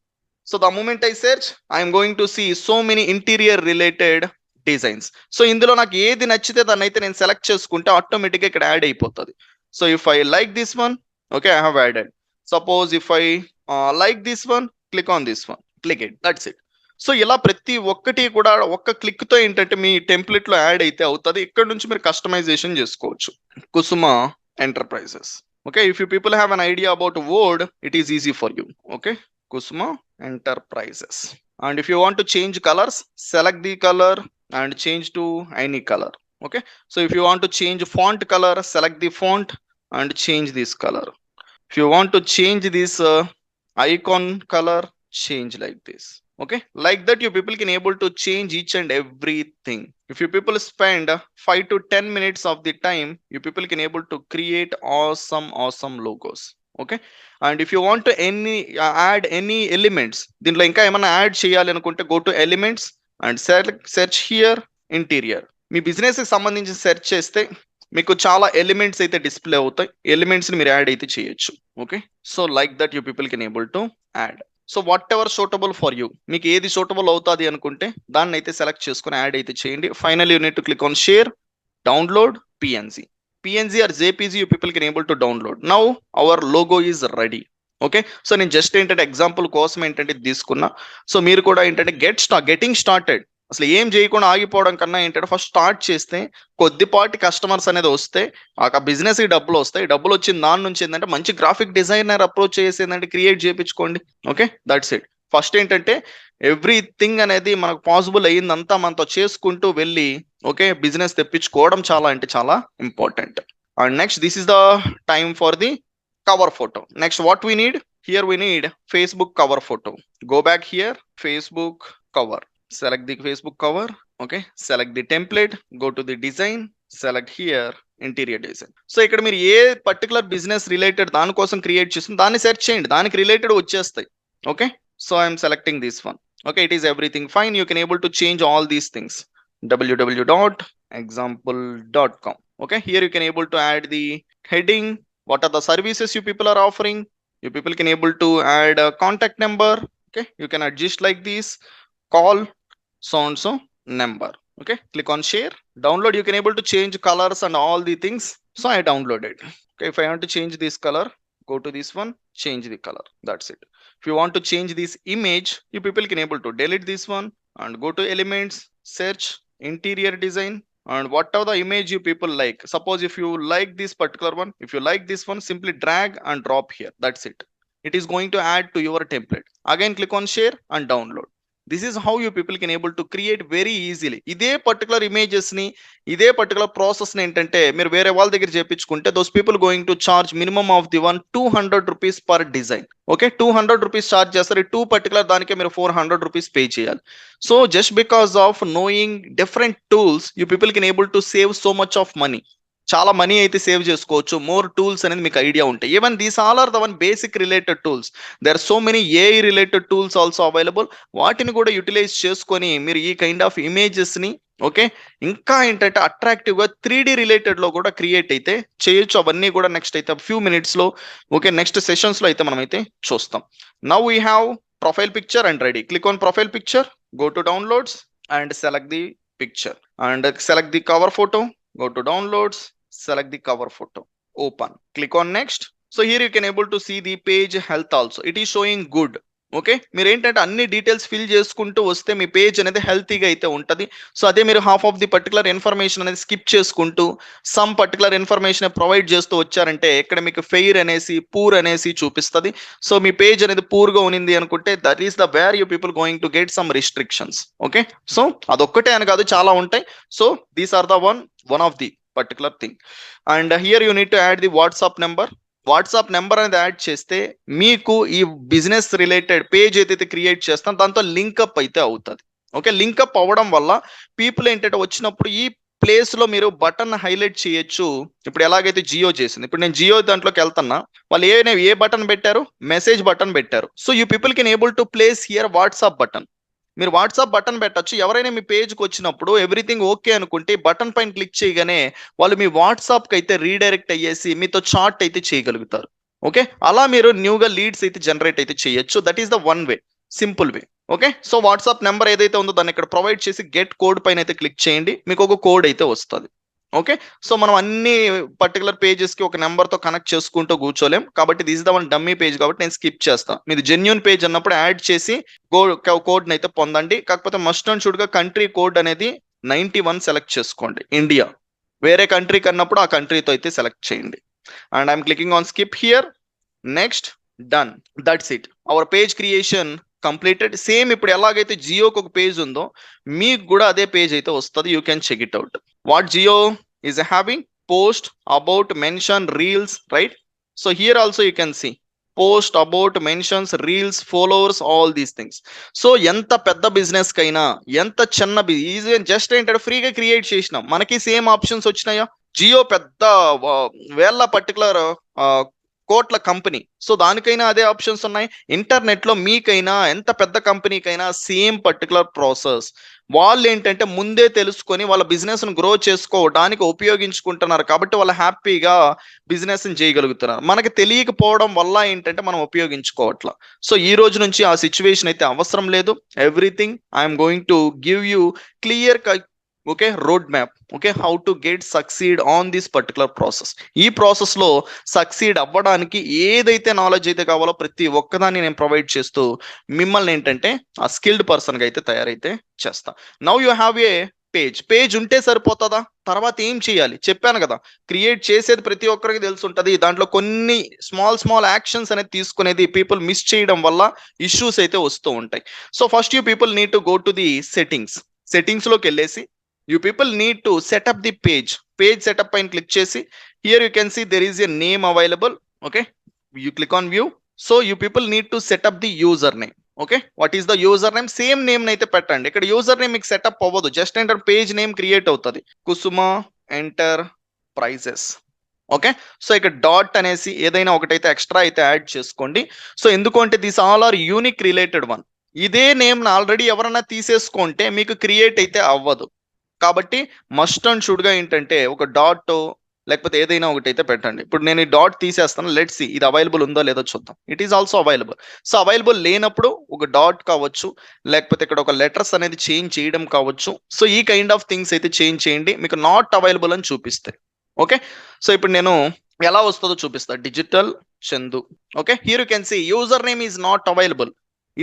So the moment I search I'm going to see so many interior related designs. So ఇందులో నాకు ఏది నచ్చితే దాన్ని అయితే నేను సెలెక్ట్ చేసుకుంటే ఆటోమేటిక్గా ఇక్కడ యాడ్ అయిపోతుంది. So if I like this one, okay, I have added. Suppose if I like this one, click on this one, click it, that's it. So ఇలా ప్రతి ఒక్కటి కూడా ఒక్క క్లిక్ తో ఏంటంటే మీ టెంప్లెట్ లో యాడ్ అయితే అవుతుంది. ఇక్కడ నుంచి మీరు కస్టమైజేషన్ చేసుకోవచ్చు. కుసుమ enterprises. Okay, if you people have an idea about word, it is easy for you. Okay, Kusuma Enterprises. And if you want to change colors, select the color and change to any color. Okay, so if you want to change font color, select the font and change this color. If you want to change this icon color, change like this. Okay, like that you people can able to change each and everything. If you people spend 5 to 10 minutes of the time, you people can able to create awesome logos. Okay, and if you want to add any elements, దీంట్లో ఇంకా ఏమైనా add చేయాలి అనుకుంటే go to elements and search here interior. Me business కి సంబంధించి search చేస్తే మీకు చాలా ఎలిమెంట్స్ అయితే డిస్ప్లే అవుతాయి. ఎలిమెంట్స్ ని మీరు యాడ్ అయితే చేయొచ్చు. Okay, so like that you people can able to add. So what ever suitable for you, మీకు ఏది సూటబుల్ అవుతుంది అనుకుంటే దాన్ని అయితే సెలెక్ట్ చేసుకుని యాడ్ అయితే చేయండి. Final you need to click on share, download PNG or JPG you people can able to download. Now our logo is ready. Okay, so నేను జస్ట్ ఏంటంటే ఎగ్జాంపుల్ కోసం ఏంటంటే తీసుకున్నా. సో మీరు కూడా ఏంటంటే గెటింగ్ స్టార్టెడ్, అసలు ఏం చేయకుండా ఆగిపోవడం కన్నా ఏంటంటే ఫస్ట్ స్టార్ట్ చేస్తే కొద్దిపాటి కస్టమర్స్ అనేది వస్తే ఆ బిజినెస్ కి డబ్బులు వస్తాయి. డబ్బులు వచ్చిన దాని నుంచి ఏంటంటే మంచి గ్రాఫిక్ డిజైనర్ అప్రోచ్ చేసి ఏంటంటే క్రియేట్ చేయించుకోండి. Okay, that's it. ఫస్ట్ ఏంటంటే ఎవ్రీథింగ్ అనేది మనకు పాసిబుల్ అయ్యిందంతా మనతో చేసుకుంటూ వెళ్ళి ఓకే బిజినెస్ తెప్పించుకోవడం చాలా అంటే చాలా important. And next this is the time for the cover photo. Next what we need, here we need Facebook cover photo. Go back here, Facebook cover, select the Facebook cover. Okay, select the template, go to the design, select here interior design. So ఇక్కడ మీరు ఏ particular business related దానికోసం create చేస్తుంది దాన్ని search చేయండి, దానికి related వచ్చేస్తాయి. Okay, so I'm selecting this one. Okay, it is everything fine. You can able to change all these things. www.example.com. Okay, here you can able to add the heading. What are the services you people are offering? You people can able to add a contact number. Okay, you can adjust like this, call so and so number. Okay, click on share, download. You can able to change colors and all the things. So I downloaded. Okay, if I want to change this color, go to this one, change the color, that's it. If you want to change this image, you people can able to delete this one and go to elements, search interior design, and whatever the image you people like. Suppose if you like this particular one, if you like this one, simply drag and drop here, that's it. It is going to add to your template. Again click on share and download. This is how you people can able to create very easily. ఇదే particular ఇమేజెస్ని, ఇదే particular ప్రాసెస్ని ఏంటంటే మీరు వేరే వాళ్ళ దగ్గర చేయించుకుంటే those people going to charge minimum of the 200 rupees per design. Okay, 200 rupees charge చేస్తారు. ఈ 2 పర్టికులర్ దానికే మీరు 400 రూపీస్ పే చేయాలి. So just because of knowing different tools you people can able to save so much of money. చాలా money అయితే save చేసుకోవచ్చు, more tools అనేది మీకు ఐడియా ఉంటాయి. Even these all are the one basic related tools. There are so many AI related tools also available. వాటిని కూడా utilise చేసుకొని మీరు ఈ కైండ్ ఆఫ్ ఇమేజెస్ని ఓకే ఇంకా ఏంటంటే అట్రాక్టివ్గా 3D రిలేటెడ్లో కూడా క్రియేట్ అయితే చేయొచ్చు. అవన్నీ కూడా నెక్స్ట్ అయితే ఫ్యూ మినిట్స్లో ఓకే నెక్స్ట్ సెషన్స్లో అయితే మనం అయితే చూస్తాం. Now we have profile picture and ready. Click on profile picture, go to downloads and select the picture and select the cover photo. Go to downloads, select the cover photo, open, click on next. So here you can able to see the page health also. It is showing good. Okay, మీరు ఏంటంటే అన్ని details fill చేసుకుంటూ వస్తే మీ page అనేది హెల్తీగా అయితే ఉంటుంది. So అదే మీరు half of the particular information అనేది స్కిప్ చేసుకుంటూ సమ్ పర్టికులర్ ఇన్ఫర్మేషన్ ప్రొవైడ్ చేస్తూ వచ్చారంటే ఇక్కడ మీకు ఫెయిర్ అనేసి పూర్ అనేసి చూపిస్తుంది. సో మీ పేజ్ అనేది పూర్గా ఉనింది అనుకుంటే that is the where you people going to get some restrictions. Okay, so అదొక్కటే అని కాదు, చాలా ఉంటాయి. So these are the one of the particular thing. And here you need to add the WhatsApp number. WhatsApp number అనేది add చేస్తే మీకు ఈ business related page ఏదైతే క్రియేట్ చేస్తాం దాంతో లింకప్ అయితే అవుతుంది. ఓకే, లింకప్ అవ్వడం వల్ల పీపుల్ ఏంటంటే వచ్చినప్పుడు ఈ ప్లేస్ లో మీరు బటన్ హైలైట్ చేయొచ్చు. ఇప్పుడు ఎలాగైతే జియో చేసింది, ఇప్పుడు నేను జియో దాంట్లోకి వెళ్తున్నా, వాళ్ళు ఏ బటన్ పెట్టారు, మెసేజ్ బటన్ పెట్టారు. So you people can able to place here WhatsApp button. మీరు వాట్సాప్ బటన్ పెట్టచ్చు. ఎవరైనా మీ పేజ్కి వచ్చినప్పుడు ఎవ్రీథింగ్ ఓకే అనుకుంటే బటన్ పైన క్లిక్ చేయగానే వాళ్ళు మీ వాట్సాప్కి అయితే రీడైరెక్ట్ అయ్యేసి మీతో చాట్ అయితే చేయగలుగుతారు. ఓకే, అలా మీరు న్యూగా లీడ్స్ అయితే జనరేట్ అయితే చేయొచ్చు. That is the one way, simple way. Okay, so WhatsApp number ఏదైతే ఉందో దాన్ని ఇక్కడ ప్రొవైడ్ చేసి గెట్ కోడ్ పైన అయితే క్లిక్ చేయండి, మీకు ఒక కోడ్ అయితే వస్తుంది. ఓకే, సో మనం అన్ని పర్టికులర్ పేజెస్కి ఒక నెంబర్తో కనెక్ట్ చేసుకుంటూ కూర్చోలేం కాబట్టి this the one dummy page కాబట్టి నేను స్కిప్ చేస్తాను. మీరు జెన్యూన్ పేజ్ అన్నప్పుడు యాడ్ చేసి కోడ్ని అయితే పొందండి. కాకపోతే మస్ట్ అండ్ షుడ్గా కంట్రీ కోడ్ అనేది 91 సెలెక్ట్ చేసుకోండి, ఇండియా. వేరే కంట్రీ కన్నప్పుడు ఆ కంట్రీతో అయితే సెలెక్ట్ చేయండి. And I'm clicking on skip here, next, done, that's it. Hour page creation completed. Same ఇప్పుడు ఎలాగైతే జియోకి ఒక పేజ్ ఉందో మీకు కూడా అదే పేజ్ అయితే వస్తుంది. You can check it out. What Zio is having post, about, mention, reels, right? So here also you can see post, about, mentions, reels, followers, all these things. So ఎంత పెద్ద business కైనా ఎంత చిన్న easy just ఏంటంటే ఫ్రీగా create చేసినాం, మనకి same options వచ్చినాయా. జియో పెద్ద వేళ్ళ పర్టికులర్ కోట్ల కంపెనీ, సో దానికైనా అదే ఆప్షన్స్ ఉన్నాయి. ఇంటర్నెట్ లో మీకైనా ఎంత పెద్ద కంపెనీకైనా సేమ్ పర్టికులర్ ప్రాసెస్. వాళ్ళు ఏంటంటే ముందే తెలుసుకొని వాళ్ళ బిజినెస్ ను గ్రో చేసుకోవడానికి ఉపయోగించుకుంటున్నారు కాబట్టి వాళ్ళు హ్యాపీగా బిజినెస్ ని చేయగలుగుతున్నారు. మనకి తెలియకపోవడం వల్ల ఏంటంటే మనం ఉపయోగించుకోవట్లా. సో ఈ రోజు నుంచి ఆ సిచ్యువేషన్ అయితే అవసరం లేదు. Everything I'm going to give you clear okay road map. Okay, how to get succeed on this particular process. ఈ ప్రాసెస్ లో సక్సీడ్ అవ్వడానికి ఏదైతే నాలెడ్జ్ అయితే కావాలో ప్రతి ఒక్కదాన్ని నేను ప్రొవైడ్ చేస్తూ మిమ్మల్ని ఏంటంటే ఆ స్కిల్డ్ పర్సన్ గా అయితే తయారైతే చేస్తా. Now you have a page ఉంటే సరిపోతుందా? తర్వాత ఏం చేయాలి చెప్పాను కదా. క్రియేట్ చేసేది ప్రతి ఒక్కరికి తెలుసుంటది. దాంట్లో కొన్ని స్మాల్ యాక్షన్స్ అనేది తీసుకునేది పీపుల్ మిస్ చేయడం వల్ల ఇష్యూస్ అయితే వస్తూ ఉంటాయి. So first you people need to go to the settings లోకి వెళ్ళేసి you people need to set up the page setup pine click chesi. Here you can see there is a name available. Okay, you click on view. So you people need to set up the username. Okay, what is the username? Same name naithe pettandi. Ikkada username మీకు setup అవ్వదు, just enter page name create అవుతుంది, Kusuma enterprises. Okay, so ఇక్కడ dot అనేసి ఏదైనా ఒకటైతే extra అయితే add చేసుకోండి. So ఎందుకంటే this all are unique related one. ఇదే నేమ్ ఆల్రెడీ ఎవరైనా తీసేసుకుంటే మీకు క్రియేట్ అయితే అవ్వదు. కాబట్టి మస్ట్ అండ్ షుడ్ గా ఏంటంటే ఒక డాట్ లేకపోతే ఏదైనా ఒకటి అయితే పెట్టండి. ఇప్పుడు నేను ఈ డాట్ తీసేస్తాను, లెట్స్ సీ ఇది అవైలబుల్ ఉందో లేదో చూద్దాం. It is also available. So available లేనప్పుడు ఒక డాట్ కావచ్చు, లేకపోతే ఇక్కడ ఒక లెటర్స్ అనేది చేంజ్ చేయడం కావచ్చు. సో ఈ కైండ్ ఆఫ్ థింగ్స్ అయితే చేంజ్ చేయండి, మీకు నాట్ అవైలబుల్ అని చూపిస్తాయి. ఓకే, సో ఇప్పుడు నేను ఎలా వస్తుందో చూపిస్తా. Digital Chandu. Okay, here you can see user name is not available.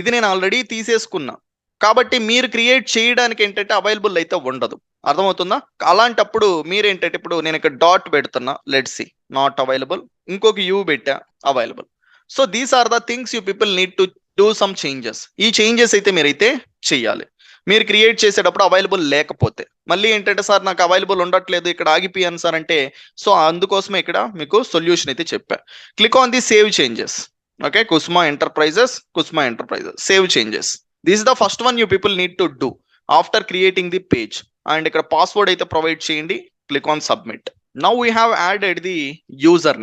ఇది నేను ఆల్రెడీ తీసేసుకున్నా కాబట్టి మీరు క్రియేట్ చేయడానికి ఏంటంటే అవైలబుల్ అయితే ఉండదు. అర్థమవుతుందా? అలాంటప్పుడు మీరేంటంటే ఇప్పుడు నేను ఇక్కడ డాట్ పెడుతున్నా, లెట్స్ సి నాట్ అవైలబుల్, ఇంకొక యూ పెట్టా available. So these are the things you people need to do some changes. ఈ చేంజెస్ అయితే మీరైతే చెయ్యాలి. మీరు క్రియేట్ చేసేటప్పుడు అవైలబుల్ లేకపోతే మళ్ళీ ఏంటంటే సార్ నాకు అవైలబుల్ ఉండట్లేదు ఇక్కడ ఆగిపోయాను సార్ అంటే, సో అందుకోసమే ఇక్కడ మీకు సొల్యూషన్ అయితే చెప్పా. Click on the save changes. Okay, Kusma enterprises save changes. This is the first one you people need to do after creating the page. And ఇక్కడ పాస్వర్డ్ అయితే ప్రొవైడ్ చేయండి. Click on submit. Now we have added the user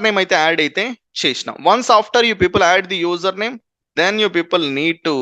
name అయితే add అయితే చేసిన. Once after you people add the user name, then you people need to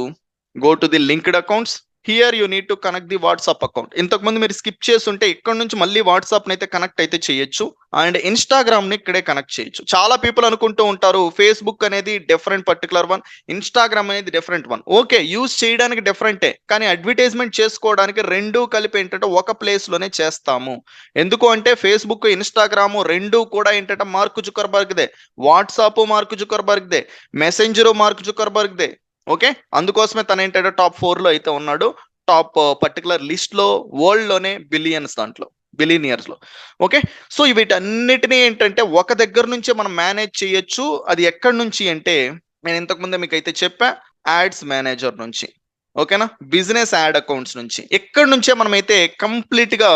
go to the linked accounts. Here you need to connect the WhatsApp account. ఇంతకు ముందు మీరు skip చేస్తుంటే ఇక్కడ నుంచి మళ్ళీ వాట్సాప్ అయితే కనెక్ట్ అయితే చేయొచ్చు అండ్ ఇన్స్టాగ్రామ్ ని ఇక్కడే కనెక్ట్ చేయొచ్చు. చాలా పీపుల్ అనుకుంటూ ఉంటారు ఫేస్బుక్ అనేది డిఫరెంట్ పర్టికులర్ వన్, ఇన్స్టాగ్రామ్ అనేది డిఫరెంట్ వన్. ఓకే, యూజ్ చేయడానికి డిఫరెంటే, కానీ అడ్వర్టైజ్మెంట్ చేసుకోవడానికి రెండు కలిపి ఏంటంటే ఒక ప్లేస్ లోనే చేస్తాము. ఎందుకు అంటే ఫేస్బుక్ ఇన్స్టాగ్రామ్ రెండు కూడా ఏంటంటే mark Zuckerberg they, WhatsApp mark Zuckerberg they, messenger mark Zuckerberg they. Okay, అందుకోసమే తన ఏంటంటే టాప్ 4 లో అయితే ఉన్నాడు. టాప్ పర్టికులర్ లిస్ట్ లో వరల్డ్ లోనే బిలియనియర్స్ లో. ఓకే, సో వీటన్నిటినీ ఏంటంటే ఒక దగ్గర నుంచే మనం మేనేజ్ చేయొచ్చు. అది ఎక్కడి నుంచి అంటే నేను ఇంతకు ముందే మీకు అయితే చెప్పా, యాడ్స్ మేనేజర్ నుంచి. ఓకేనా, బిజినెస్ యాడ్ అకౌంట్స్ నుంచి. ఎక్కడి నుంచే మనం అయితే కంప్లీట్ గా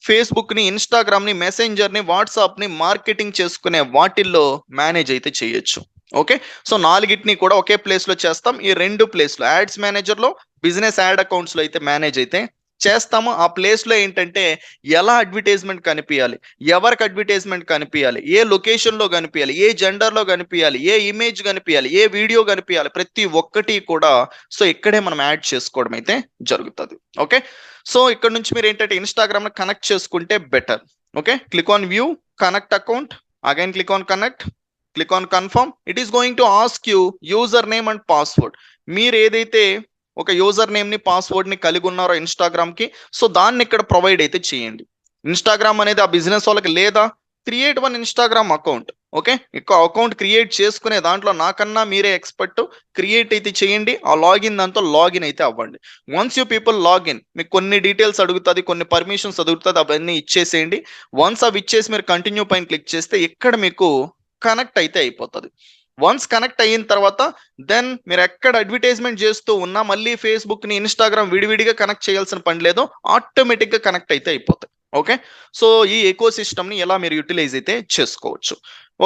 ఫేస్బుక్ ని, ఇన్స్టాగ్రామ్ ని, మెసెంజర్ ని, వాట్సాప్ ని మార్కెటింగ్ చేసుకునే వాటిల్లో మేనేజ్ అయితే చేయొచ్చు. ఓకే, సో నాలుగిటిని కూడా ఒకే ప్లేస్ లో చేస్తాం. ఈ రెండు ప్లేస్ లో యాడ్స్ మేనేజర్ లో, బిజినెస్ యాడ్ అకౌంట్స్ లో అయితే మేనేజ్ అయితే చేస్తాము. ఆ ప్లేస్ లో ఏంటంటే ఎలా అడ్వర్టైజ్మెంట్ కనిపించాలి, ఎవరికి అడ్వర్టైజ్మెంట్ కనిపించాలి, ఏ లొకేషన్ లో కనిపించాలి, ఏ జెండర్ లో కనిపించాలి, ఏ ఇమేజ్ కనిపించాలి, ఏ వీడియో కనిపించాలి, ప్రతి ఒక్కటి కూడా సో ఇక్కడే మనం యాడ్ చేసుకోవడం అయితే జరుగుతుంది. ఓకే, సో ఇక్కడ నుంచి మీరు ఏంటంటే ఇన్స్టాగ్రామ్ ని కనెక్ట్ చేసుకుంటే better. Okay, click on view connect account, again click on connect, click on confirm. It is going to ask you user name and password. మీరు ఏదైతే ఒక యూజర్ నేమ్ ని, పాస్వర్డ్ ని కలిగి ఉన్నారో ఇన్స్టాగ్రామ్ కి, సో దాన్ని ఇక్కడ ప్రొవైడ్ అయితే చేయండి. ఇన్స్టాగ్రామ్ అనేది ఆ బిజినెస్ వాళ్ళకి లేదా, create one Instagram account. Okay, ఇక అకౌంట్ క్రియేట్ చేసుకునే దాంట్లో నాకన్నా మీరే ఎక్స్పర్ట్. క్రియేట్ అయితే చేయండి. ఆ లాగిన్ దాంతో లాగిన్ అయితే అవ్వండి. వన్స్ యూ పీపుల్ లాగిన్, మీకు కొన్ని డీటెయిల్స్ అడుగుతుంది, కొన్ని పర్మిషన్స్ అడుగుతుంది, అవన్నీ ఇచ్చేసేయండి. వన్స్ అవి ఇచ్చేసి మీరు కంటిన్యూ పైన క్లిక్ చేస్తే ఇక్కడ మీకు కనెక్ట్ అయితే అయిపోతుంది. వన్స్ కనెక్ట్ అయిన తర్వాత దెన్ మీరు ఎక్కడ అడ్వర్టైజ్మెంట్ చేస్తూ ఉన్నా మళ్ళీ ఫేస్బుక్ ని, ఇన్స్టాగ్రామ్ విడివిడిగా కనెక్ట్ చేయాల్సిన పని లేదు, ఆటోమేటిక్ గా కనెక్ట్ అయితే అయిపోతాయి. ఓకే, సో ఈ ఎకో సిస్టమ్ ని ఎలా మీరు యూటిలైజ్ అయితే చేసుకోవచ్చు.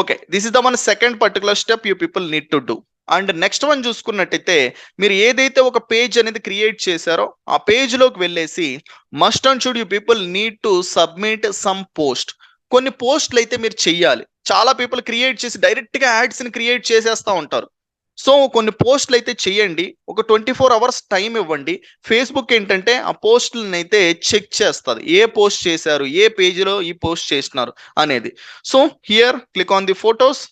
Okay, this is the one second particular step you people need to do. And next one చూసుకున్నట్టయితే మీరు ఏదైతే ఒక పేజ్ అనేది క్రియేట్ చేశారో ఆ పేజ్ లోకి వెళ్ళేసి must and should you people need to submit some post. కొన్ని పోస్టులు అయితే మీరు చెయ్యాలి. చాలా పీపుల్ క్రియేట్ చేసి డైరెక్ట్ గా యాడ్స్ ని క్రియేట్ చేసేస్తా ఉంటారు. సో కొన్ని పోస్టులు అయితే చేయండి. ఒక 24 hours టైం ఇవ్వండి. ఫేస్బుక్ ఏంటంటే ఆ పోస్టులను అయితే చెక్ చేస్తుంది, ఏ పోస్ట్ చేశారు, ఏ పేజీలో ఈ పోస్ట్ చేసినారు అనేది. So here click on the photos,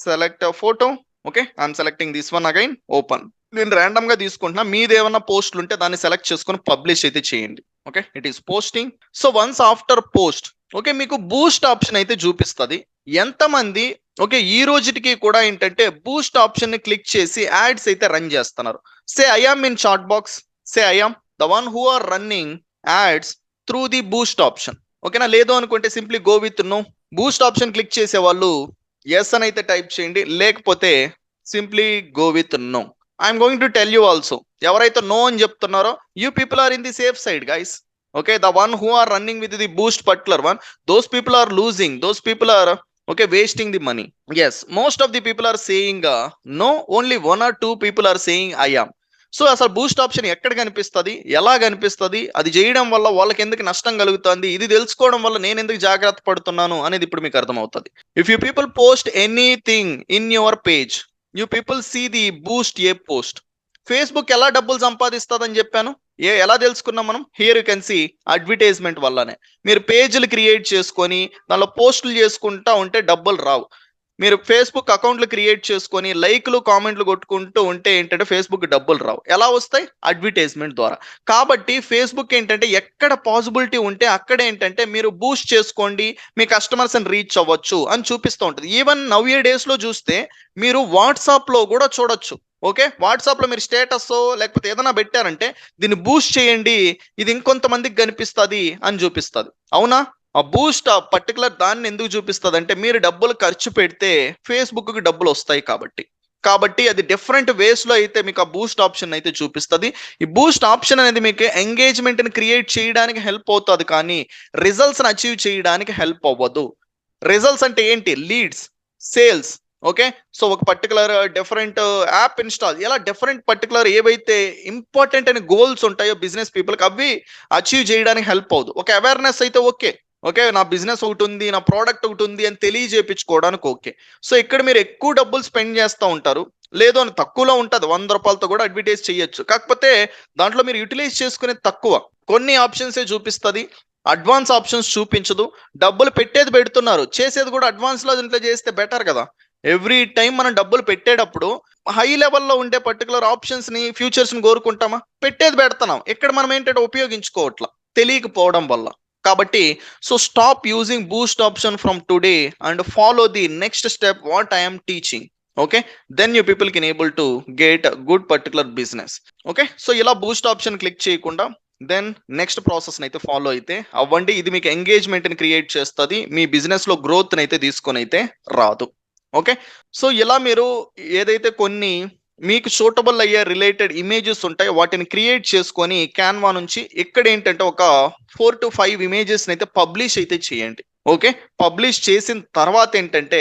select photo. Okay, I'm selecting this one, again open. నేను ర్యాండమ్ గా తీసుకుంటున్నా, మీదేమన్నా పోస్టులు ఉంటే దాన్ని సెలెక్ట్ చేసుకొని పబ్లిష్ అయితే చేయండి. Okay, it is posting. So once after post, okay, మీకు బూస్ట్ ఆప్షన్ అయితే చూపిస్తుంది. ఎంతమంది ఓకే ఈ రోజుకి కూడా ఏంటంటే బూస్ట్ ఆప్షన్ ని క్లిక్ చేసి యాడ్స్ అయితే రన్ చేస్తున్నారు. Say I am in chat box, say I am the one who are running ads through the boost option. ఓకేనా, లేదు అనుకుంటే simply go with no. Boost option click చేసే వాళ్ళు yes అని అయితే టైప్ చేయండి, లేకపోతే simply go with no. I'm going to tell you also, ఎవరైతే నో అని చెప్తున్నారో you people are in the safe side guys. Okay, the one who are running with the boost particular one, those people are losing, those people are okay wasting the money. Yes, most of the people are saying no, only 1 or 2 people are saying I am. So అసలు Boost option ఎక్కడ కనిపిస్తుంది, ఎలా కనిపిస్తుంది, అది చేయడం వల్ల వాళ్ళకి ఎందుకు నష్టం కలుగుతుంది, ఇది తెలుసుకోవడం వల్ల నేను ఎందుకు జాగ్రత్త పడుతున్నాను అనేది ఇప్పుడు మీకు అర్థమవుతుంది. If you people post anything in your page, you people see the boost a post. Facebook ఎలా డబ్బులు సంపాదిస్తుందని చెప్పాను, ఎలా తెలుసుకున్నాం మనం? Here you can see advertisement వల్లనే. మీరు పేజీలు క్రియేట్ చేసుకొని దానిలో పోస్టులు చేసుకుంటా ఉంటే డబ్బులు రావు. మీరు ఫేస్బుక్ అకౌంట్లు క్రియేట్ చేసుకొని లైక్లు, కామెంట్లు కొట్టుకుంటూ ఉంటే ఏంటంటే ఫేస్బుక్ డబ్బులు రావు. ఎలా వస్తాయి? అడ్వర్టైజ్మెంట్ ద్వారా. కాబట్టి ఫేస్బుక్ ఏంటంటే ఎక్కడ పాసిబిలిటీ ఉంటే అక్కడ ఏంటంటే మీరు బూస్ట్ చేసుకోండి, మీ కస్టమర్స్ అని రీచ్ అవ్వచ్చు అని చూపిస్తూ ఉంటుంది. ఈవెన్ నవ్ ఏ డేస్ లో చూస్తే మీరు వాట్సాప్ లో కూడా చూడొచ్చు. ఓకే, వాట్సాప్ లో మీరు స్టేటస్ లేకపోతే ఏదైనా పెట్టారంటే దీన్ని బూస్ట్ చేయండి, ఇది ఇంకొంతమందికి కనిపిస్తుంది అని చూపిస్తుంది. అవునా? ఆ బూస్ట్ ఆ పర్టికులర్ దాన్ని ఎందుకు చూపిస్తుంది అంటే మీరు డబ్బులు ఖర్చు పెడితే ఫేస్బుక్ కి డబ్బులు వస్తాయి కాబట్టి. కాబట్టి అది డిఫరెంట్ వేస్ లో అయితే మీకు ఆ బూస్ట్ ఆప్షన్ అయితే చూపిస్తుంది. ఈ బూస్ట్ ఆప్షన్ అనేది మీకు ఎంగేజ్మెంట్ ని క్రియేట్ చేయడానికి హెల్ప్ అవుతుంది, కానీ రిజల్ట్స్ అచీవ్ చేయడానికి హెల్ప్ అవ్వదు. రిజల్ట్స్ అంటే ఏంటి? Leads, sales. ఓకే, సో ఒక పర్టికులర్ డిఫరెంట్ యాప్ ఇన్స్టాల్, ఇలా డిఫరెంట్ పర్టికులర్ ఏవైతే ఇంపార్టెంట్ అని గోల్స్ ఉంటాయో బిజినెస్ పీపుల్కి, అవి అచీవ్ చేయడానికి హెల్ప్ అవ్వదు. ఒక అవేర్నెస్ అయితే ఓకే, ఓకే నా బిజినెస్ ఒకటి ఉంది, నా ప్రోడక్ట్ ఒకటి ఉంది అని తెలియజేపించుకోవడానికి ఓకే. సో ఇక్కడ మీరు ఎక్కువ డబ్బులు స్పెండ్ చేస్తూ ఉంటారు, లేదు అని తక్కువలో ఉంటుంది, 100 రూపాయలతో కూడా అడ్వర్టైజ్ చేయొచ్చు. కాకపోతే దాంట్లో మీరు యూటిలైజ్ చేసుకునేది తక్కువ, కొన్ని ఆప్షన్సే చూపిస్తుంది, అడ్వాన్స్ ఆప్షన్స్ చూపించదు. డబ్బులు పెట్టేది పెడుతున్నారు, చేసేది కూడా అడ్వాన్స్ లో దీంట్లో చేస్తే బెటర్ కదా. ఎవ్రీ టైం మనం డబ్బులు పెట్టేటప్పుడు హై లెవెల్లో ఉండే పర్టికులర్ ఆప్షన్స్ ని, ఫ్యూచర్స్ ని కోరుకుంటామా? పెట్టేది పెడుతున్నాం, ఇక్కడ మనం ఏంటంటే ఉపయోగించుకోవట్లా తెలియకపోవడం వల్ల. కాబట్టి so stop using boost option from today and follow the next step what I'm teaching. Okay, then you people can able to get good particular business. Okay, so ఇలా బూస్ట్ ఆప్షన్ క్లిక్ చేయకుండా then next process అయితే follow అయితే అవ్వండి. ఇది మీకు engagement ని create చేస్తుంది, మీ business లో గ్రోత్ అయితే తీసుకొని అయితే రాదు. ఓకే, సో ఇలా మీరు ఏదైతే కొన్ని మీకు సూటబుల్ అయ్యే రిలేటెడ్ ఇమేజెస్ ఉంటాయి వాటిని క్రియేట్ చేసుకొని క్యాన్వా నుంచి ఇక్కడ ఏంటంటే ఒక 4 to 5 ఇమేజెస్ అయితే పబ్లిష్ అయితే చేయండి. ఓకే, పబ్లిష్ చేసిన తర్వాత ఏంటంటే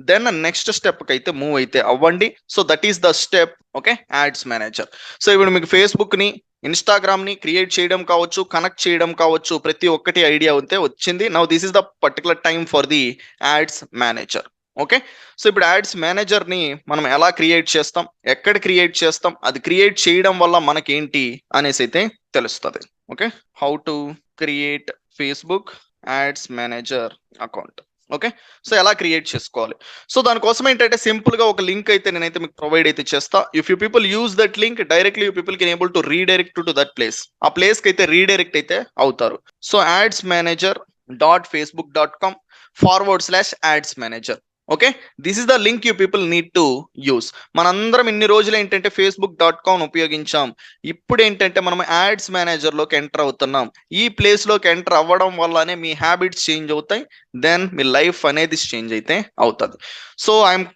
దెన్ నెక్స్ట్ స్టెప్ కి అయితే మూవ్ అయితే అవ్వండి. So that is the step. Okay, ads manager. So ఇప్పుడు మీకు ఫేస్బుక్ ని, ఇన్స్టాగ్రామ్ ని క్రియేట్ చేయడం కావచ్చు, కనెక్ట్ చేయడం కావచ్చు, ప్రతి ఒక్కటి ఐడియా అయితే వచ్చింది. Now this is the particular time for the ads manager. Okay, so ఇప్పుడు యాడ్స్ మేనేజర్ ని మనం ఎలా క్రియేట్ చేస్తాం, ఎక్కడ క్రియేట్ చేస్తాం, అది క్రియేట్ చేయడం వల్ల మనకేంటి అనేసి అయితే తెలుస్తుంది. Okay, how to create Facebook ads manager account. Okay, so ఎలా క్రియేట్ చేసుకోవాలి. సో దానికోసం ఏంటంటే సింపుల్ గా ఒక లింక్ అయితే నేనైతే మీకు ప్రొవైడ్ అయితే చేస్తా. If you people use that link directly you people can able to redirect to that place. ఆ ప్లేస్ కి అయితే రీడైరెక్ట్ అయితే అవుతారు. So ads manager .facebook.com/ads manager. Okay, this is the link you people need to use. మనందరం ఇన్ని రోజులు ఏంటంటే facebook.com ఉపయోగించాం, ఇప్పుడు ఏంటంటే మనం యాడ్స్ మేనేజర్ లోకి ఎంటర్ అవుతున్నాం. ఈ ప్లేస్ లోకి ఎంటర్ అవ్వడం వల్లనే మీ హ్యాబిట్స్ చేంజ్ అవుతాయి, దెన్ మీ లైఫ్ అనేది చేంజ్ అయితే అవుతుంది. So I'm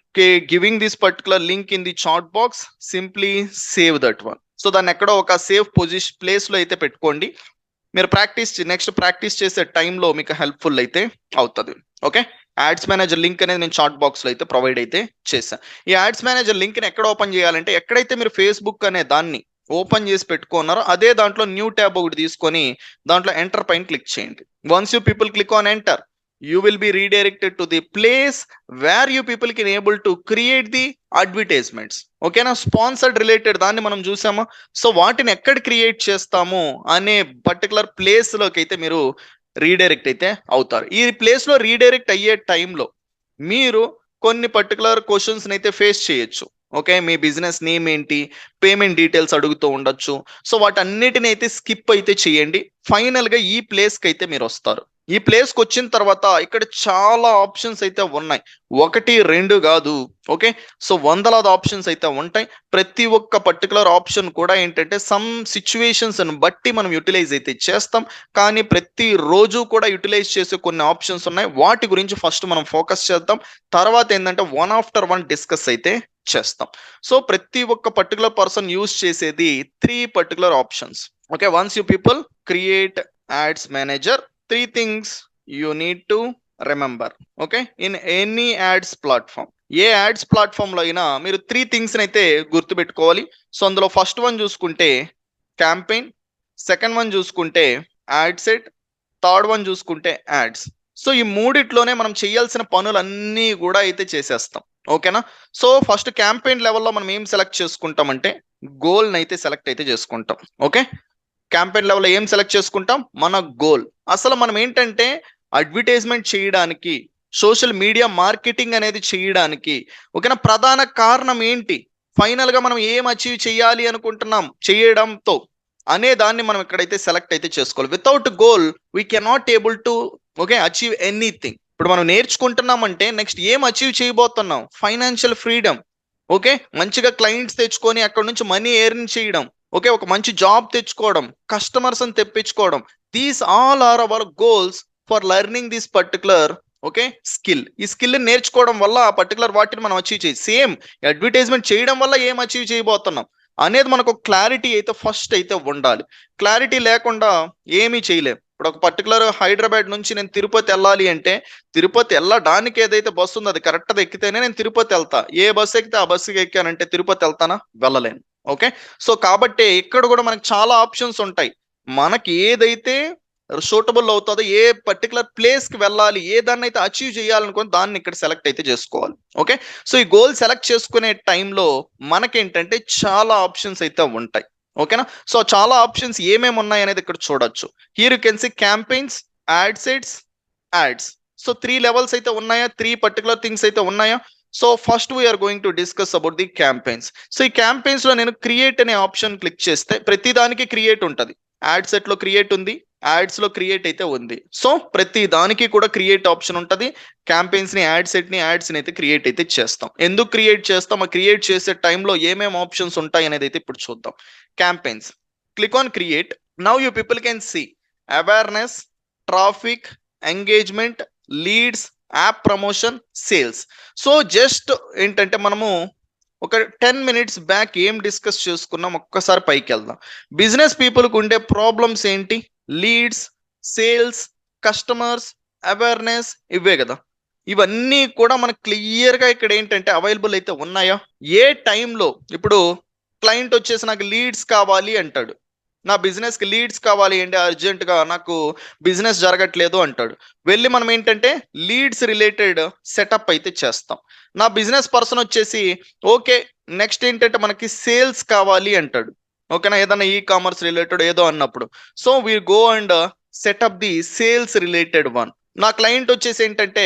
giving this particular link in the chat box, simply save that one. So దాన్ని ఎక్కడో ఒక సేఫ్ పొజిషన్ ప్లేస్ లో అయితే పెట్టుకోండి. మీరు నెక్స్ట్ ప్రాక్టీస్ చేసే టైంలో మీకు హెల్ప్ఫుల్ అయితే అవుతుంది. ఓకే, యాడ్స్ మేనేజర్ లింక్ అనేది నేను చాట్ బాక్స్ లో అయితే ప్రొవైడ్ అయితే చేశాను. ఈ యాడ్స్ మేనేజర్ లింక్ ని ఎక్కడ ఓపెన్ చేయాలంటే, ఎక్కడైతే మీరు ఫేస్బుక్ అనే దాన్ని ఓపెన్ చేసి పెట్టుకున్నారో అదే దాంట్లో న్యూ ట్యాబ్ ఒకటి తీసుకొని దాంట్లో ఎంటర్ పైన క్లిక్ చేయండి. Once you people click on enter, you will be redirected to the place where you people can able to create the advertisements. Okay నా, స్పాన్సర్డ్ రిలేటెడ్ దాన్ని మనం చూసాము. సో వాటిని ఎక్కడ క్రియేట్ చేస్తాము అనే పర్టికులర్ ప్లేస్ లోకి అయితే మీరు రీడైరెక్ట్ అయితే అవుతారు. ఈ ప్లేస్ లో రీడైరెక్ట్ అయ్యే టైంలో మీరు కొన్ని పర్టికులర్ క్వశ్చన్స్ అయితే ఫేస్ చేయొచ్చు. ఓకే, మీ బిజినెస్ నేమ్ ఏంటి, పేమెంట్ డీటెయిల్స్ అడుగుతూ ఉండొచ్చు. సో వాటన్నిటిని అయితే స్కిప్ అయితే చేయండి. ఫైనల్ గా ఈ ప్లేస్ కి అయితే మీరు వస్తారు. ఈ ప్లేస్కి వచ్చిన తర్వాత ఇక్కడ చాలా ఆప్షన్స్ అయితే ఉన్నాయి, 1 2 కాదు. ఓకే, సో వందలాది ఆప్షన్స్ అయితే ఉంటాయి. ప్రతి ఒక్క పర్టికులర్ ఆప్షన్ కూడా ఏంటంటే సమ్ సిచ్యువేషన్స్ బట్టి మనం యూటిలైజ్ అయితే చేస్తాం, కానీ ప్రతి రోజు కూడా యూటిలైజ్ చేసే కొన్ని ఆప్షన్స్ ఉన్నాయి. వాటి గురించి ఫస్ట్ మనం ఫోకస్ చేద్దాం, తర్వాత ఏంటంటే వన్ ఆఫ్టర్ వన్ డిస్కస్ అయితే చేస్తాం. సో ప్రతి ఒక్క పర్టికులర్ పర్సన్ యూజ్ చేసేది 3 particular options. Okay, once you people create ads manager, 3 things you need to remember. Okay, in any ads platform, A ads platform లో అయినా మీరు 3 things అయితే గుర్తు పెట్టుకోవాలి. సో అందులో ఫస్ట్ వన్ చూసుకుంటే క్యాంపెయిన్, సెకండ్ వన్ చూసుకుంటే యాడ్ సెట్, థర్డ్ వన్ చూసుకుంటే యాడ్స్. సో ఈ మూడిట్లోనే మనం చేయాల్సిన పనులన్నీ కూడా అయితే చేసేస్తాం. ఓకేనా, సో ఫస్ట్ క్యాంపెయిన్ లెవెల్లో మనం ఏం సెలెక్ట్ చేసుకుంటామంటే గోల్ అయితే సెలెక్ట్ అయితే చేసుకుంటాం. ఓకే, క్యాంపెయిన్ లెవెల్లో ఏం సెలెక్ట్ చేసుకుంటాం, మన గోల్. అసలు మనం ఏంటంటే అడ్వర్టైజ్మెంట్ చేయడానికి, సోషల్ మీడియా మార్కెటింగ్ అనేది చేయడానికి ఓకేనా ప్రధాన కారణం ఏంటి, ఫైనల్ గా మనం ఏం అచీవ్ చేయాలి అనుకుంటున్నాం చేయడంతో అనే దాన్ని మనం ఇక్కడైతే సెలెక్ట్ అయితే చేసుకోవాలి. Without goal we cannot able to okay achieve anything. ఇప్పుడు మనం నేర్చుకుంటున్నామంటే నెక్స్ట్ ఏం అచీవ్ చేయబోతున్నాం, ఫైనాన్షియల్ ఫ్రీడమ్. ఓకే, మంచిగా క్లయింట్స్ తెచ్చుకొని అక్కడ నుంచి మనీ ఎర్న్ చేయడం, ఓకే ఒక మంచి జాబ్ తెచ్చుకోవడం, కస్టమర్స్ అని తెప్పించుకోవడం. These all are our goals for learning this particular okay, skill. ఈ స్కిల్ నేర్చుకోవడం వల్ల ఆ పర్టికులర్ వాటిని మనం అచీవ్ చేయి. సేమ్ అడ్వర్టైజ్మెంట్ చేయడం వల్ల ఏం అచీవ్ చేయబోతున్నాం అనేది మనకు క్లారిటీ అయితే ఫస్ట్ అయితే ఉండాలి. క్లారిటీ లేకుండా ఏమీ చేయలేం. ఇప్పుడు ఒక పర్టికులర్ హైదరాబాద్ నుంచి నేను తిరుపతి వెళ్ళాలి అంటే, తిరుపతి వెళ్ళడానికి ఏదైతే బస్సు ఉందో అది కరెక్ట్గా ఎక్కితేనే నేను తిరుపతి వెళ్తా. ఏ బస్సు ఎక్కితే ఆ బస్సుకి ఎక్కానంటే తిరుపతి వెళ్తానా? వెళ్ళలేను. ఓకే, సో కాబట్టి ఇక్కడ కూడా మనకి చాలా ఆప్షన్స్ ఉంటాయి. మనకి ఏదైతే సూటబుల్ అవుతుందో, ఏ పర్టికులర్ ప్లేస్ కి వెళ్ళాలి, ఏ దాన్ని అయితే అచీవ్ చేయాలనుకుని దాన్ని ఇక్కడ సెలెక్ట్ అయితే చేసుకోవాలి. ఓకే, సో ఈ గోల్ సెలెక్ట్ చేసుకునే టైంలో మనకేంటంటే చాలా ఆప్షన్స్ అయితే ఉంటాయి. ఓకేనా, సో చాలా ఆప్షన్స్ ఏమేమి ఉన్నాయి అనేది ఇక్కడ చూడొచ్చు. Here you can see campaigns, ad sets, ads. So 3 levels అయితే ఉన్నాయా, 3 పర్టికులర్ థింగ్స్ అయితే ఉన్నాయా. So first we're going to discuss about the campaigns. So ఈ క్యాంపెయిన్స్ లో నేను క్రియేట్ అనే ఆప్షన్ క్లిక్ చేస్తే ప్రతి దానికి క్రియేట్ ఉంటుంది. యాడ్ సెట్ లో క్రియేట్ ఉంది, యాడ్స్ లో క్రియేట్ అయితే ఉంది. సో ప్రతి దానికి కూడా క్రియేట్ ఆప్షన్ ఉంటుంది. క్యాంపెయిన్స్ ని, యాడ్ సెట్ ని, యాడ్స్ ని అయితే క్రియేట్ అయితే చేస్తాం. ఎందుకు క్రియేట్ చేస్తాం, ఆ క్రియేట్ చేసే టైంలో ఏమేమి ఆప్షన్స్ ఉంటాయి అనేది అయితే ఇప్పుడు చూద్దాం. Campaigns, click on create. Now you people can see awareness, traffic, engagement, leads, app promotion, sales. So just ఏంటంటే మనము ఒక 10 మినిట్స్ బ్యాక్ ఏం డిస్కస్ చేసుకున్నాం ఒక్కసారి పైకి వెళ్దాం. బిజినెస్ పీపుల్కి ఉండే ప్రాబ్లమ్స్ ఏంటి? లీడ్స్, సేల్స్, కస్టమర్స్, అవేర్నెస్, ఇవే కదా. ఇవన్నీ కూడా మనకు క్లియర్గా ఇక్కడ ఏంటంటే అవైలబుల్ అయితే ఉన్నాయా. ఏ టైంలో ఇప్పుడు క్లయింట్ వచ్చేసి నాకు లీడ్స్ కావాలి అంటాడు, నా బిజినెస్కి లీడ్స్ కావాలి అంటే అర్జెంటుగా నాకు బిజినెస్ జరగట్లేదు అంటాడు. వెళ్ళి మనం ఏంటంటే లీడ్స్ రిలేటెడ్ సెటప్ అయితే చేస్తాం. నా బిజినెస్ పర్సన్ వచ్చేసి ఓకే నెక్స్ట్ ఏంటంటే మనకి సేల్స్ కావాలి అంటాడు. ఓకేనా, ఏదైనా ఈ కామర్స్ రిలేటెడ్ ఏదో అన్నప్పుడు so we go and setup the sales related one. నా క్లయింట్ వచ్చేసి ఏంటంటే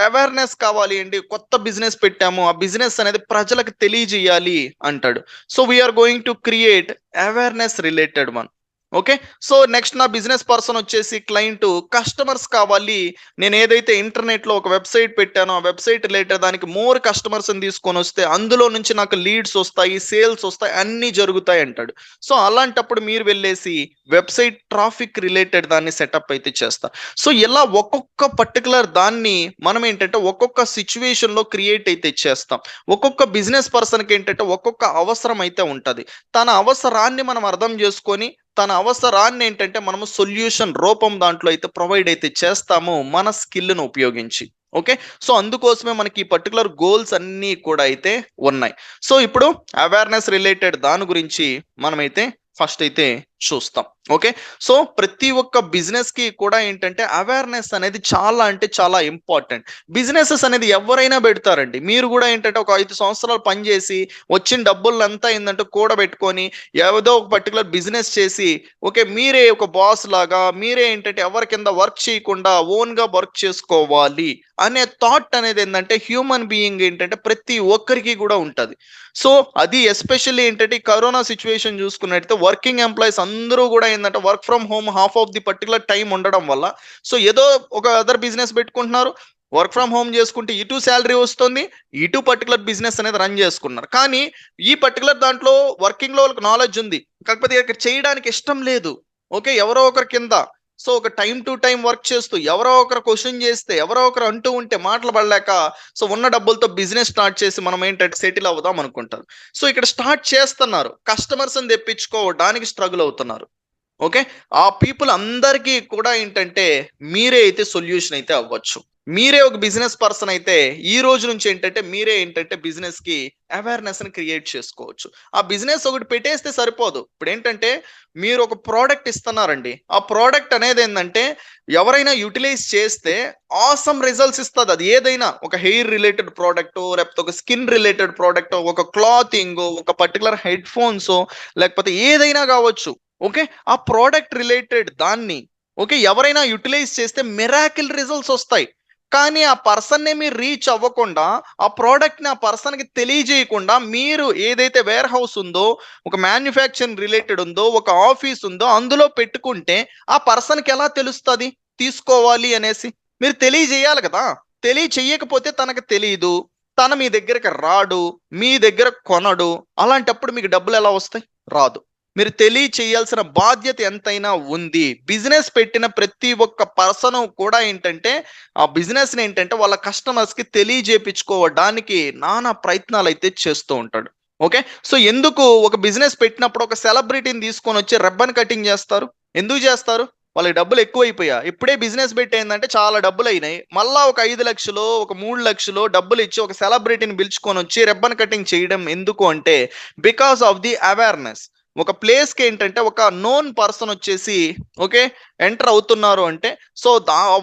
అవేర్నెస్ కావాలి అండి, కొత్త బిజినెస్ పెట్టాము, ఆ బిజినెస్ అనేది ప్రజలకు తెలియజేయాలి అంటాడు. So we're going to create awareness related one. Okay, so next నా బిజినెస్ పర్సన్ వచ్చేసి క్లయింట్ కస్టమర్స్ కావాలి, నేను ఏదైతే ఇంటర్నెట్లో ఒక వెబ్సైట్ పెట్టానో ఆ వెబ్సైట్ రిలేటెడ్ దానికి మోర్ కస్టమర్స్ని తీసుకొని వస్తే అందులో నుంచి నాకు లీడ్స్ వస్తాయి, సేల్స్ వస్తాయి, అన్నీ జరుగుతాయి అంటాడు. సో అలాంటప్పుడు మీరు వెళ్ళేసి వెబ్సైట్ ట్రాఫిక్ రిలేటెడ్ దాన్ని సెటప్ అయితే చేస్తారు. సో ఇలా ఒక్కొక్క పర్టికులర్ దాన్ని మనం ఏంటంటే ఒక్కొక్క సిచ్యువేషన్లో క్రియేట్ అయితే చేస్తాం. ఒక్కొక్క బిజినెస్ పర్సన్కి ఏంటంటే ఒక్కొక్క అవసరం అయితే ఉంటుంది. తన అవసరాన్ని మనం అర్థం చేసుకొని తన అవసరాన్ని ఏంటంటే మనము సొల్యూషన్ రూపం దాంట్లో అయితే ప్రొవైడ్ అయితే చేస్తాము మన స్కిల్ను ఉపయోగించి. ఓకే, సో అందుకోసమే మనకి ఈ పర్టికులర్ గోల్స్ అన్నీ కూడా అయితే ఉన్నాయి. సో ఇప్పుడు అవేర్నెస్ రిలేటెడ్ దాని గురించి మనమైతే ఫస్ట్ అయితే చూస్తాం. ఓకే, సో ప్రతి ఒక్క బిజినెస్ కి కూడా ఏంటంటే అవేర్నెస్ అనేది చాలా అంటే చాలా ఇంపార్టెంట్. బిజినెసెస్ అనేది ఎవరైనా పెడతారండి. మీరు కూడా ఏంటంటే ఒక 5 సంవత్సరాలు పనిచేసి వచ్చిన డబ్బులంతా ఏంటంటే కూడబెట్టుకొని ఏదో ఒక పర్టికులర్ బిజినెస్ చేసి ఓకే మీరే ఒక బాస్ లాగా మీరే ఏంటంటే ఎవరి కింద వర్క్ చేయకుండా ఓన్ గా వర్క్ చేసుకోవాలి అనే థాట్ అనేది ఏంటంటే హ్యూమన్ బీయింగ్ ఏంటంటే ప్రతి ఒక్కరికి కూడా ఉంటుంది. సో అది ఎస్పెషల్లీ ఏంటంటే ఈ కరోనా సిచ్యువేషన్ చూసుకున్నట్టయితే వర్కింగ్ ఎంప్లాయీస్ అందరూ కూడా ఏంటంటే work from home half of the particular time ఉండడం వల్ల సో ఏదో ఒక అదర్ బిజినెస్ పెట్టుకుంటున్నారు, వర్క్ ఫ్రమ్ హోమ్ చేసుకుంటే ఇటు శాలరీ వస్తుంది, ఇటు పర్టికులర్ బిజినెస్ అనేది రన్ చేసుకున్నారు. కానీ ఈ పర్టికులర్ దాంట్లో వర్కింగ్ లో వాళ్ళకి నాలెడ్జ్ ఉంది, కాకపోతే ఇక్కడ చేయడానికి ఇష్టం లేదు. ఓకే, ఎవరో ఒకరి కింద సో ఒక టైం టు టైం వర్క్ చేస్తూ ఎవరో ఒకరు క్వశ్చన్ చేస్తే ఎవరో ఒకరు అంటూ ఉంటే మాటలు పడలేక సో ఉన్న డబ్బులతో బిజినెస్ స్టార్ట్ చేసి మనం ఏంటంటే సెటిల్ అవుదాం అనుకుంటారు. సో ఇక్కడ స్టార్ట్ చేస్తున్నారు, కస్టమర్స్ అని తెప్పించుకోవడానికి స్ట్రగుల్ అవుతున్నారు. ఓకే, ఆ పీపుల్ అందరికీ కూడా ఏంటంటే మీరే అయితే సొల్యూషన్ అయితే అవ్వచ్చు. మీరే ఒక బిజినెస్ పర్సన్ అయితే ఈ రోజు నుంచి ఏంటంటే మీరే ఏంటంటే బిజినెస్ కి అవేర్నెస్ ని క్రియేట్ చేసుకోవచ్చు. ఆ బిజినెస్ ఒకటి పెట్టేస్తే సరిపోదు. ఇప్పుడు ఏంటంటే మీరు ఒక ప్రోడక్ట్ ఇస్తున్నారండి, ఆ ప్రోడక్ట్ అనేది ఏంటంటే ఎవరైనా యూటిలైజ్ చేస్తే ఆసమ్ రిజల్ట్స్ ఇస్తుంది. అది ఏదైనా ఒక హెయిర్ రిలేటెడ్ ప్రోడక్ట్, లేకపోతే ఒక స్కిన్ రిలేటెడ్ ప్రోడక్ట్, ఒక క్లాతింగ్, ఒక పర్టికులర్ హెడ్ ఫోన్స్, లేకపోతే ఏదైనా కావచ్చు. ఓకే, ఆ ప్రోడక్ట్ రిలేటెడ్ దాన్ని ఓకే ఎవరైనా యూటిలైజ్ చేస్తే మిరాకిల్ రిజల్ట్స్ వస్తాయి. కానీ ఆ పర్సన్నే మీరు రీచ్ అవ్వకుండా ఆ ప్రోడక్ట్ని ఆ పర్సన్కి తెలియజేయకుండా మీరు ఏదైతే వేర్ హౌస్ ఉందో, ఒక మ్యానుఫ్యాక్చరింగ్ రిలేటెడ్ ఉందో, ఒక ఆఫీస్ ఉందో అందులో పెట్టుకుంటే ఆ పర్సన్కి ఎలా తెలుస్తుంది తీసుకోవాలి అనేసి? మీరు తెలియజేయాలి కదా. తెలియచేయకపోతే తనకు తెలియదు, తన మీ దగ్గరకు రాడు, మీ దగ్గర కొనడు. అలాంటప్పుడు మీకు డబ్బులు ఎలా వస్తాయి? రాదు. మీరు తెలియచేయాల్సిన బాధ్యత ఎంతైనా ఉంది. బిజినెస్ పెట్టిన ప్రతి ఒక్క పర్సన్ కూడా ఏంటంటే ఆ బిజినెస్‌ని ఏంటంటే వాళ్ళ కస్టమర్స్‌కి తెలియజేపించుకోవడానికి నానా ప్రయత్నాలు అయితే చేస్తూ ఉంటాడు. ఓకే. సో ఎందుకు ఒక బిజినెస్ పెట్టినప్పుడు ఒక సెలబ్రిటీని తీసుకొని వచ్చి రిబ్బన్ కటింగ్ చేస్తారు? ఎందుకు చేస్తారు? వాళ్ళకి డబ్బులు ఎక్కువైపోయా. ఇప్పుడే బిజినెస్ పెట్టి ఏందంటే చాలా డబ్బులయినాయి. మళ్ళా ఒక 5,00,000 ఒక 3,00,000 డబ్బులిచ్చి ఒక సెలబ్రిటీని పిలుచుకొని వచ్చి రిబ్బన్ కటింగ్ చేయడం ఎందుకు అంటే బికాస్ ఆఫ్ ది అవేర్‌నెస్. ఒక ప్లేస్‌కి ఏంటంటే ఒక నోన్ పర్సన్ వచ్చేసి ఓకే. ఎంటర్ అవుతున్నారు అంటే సో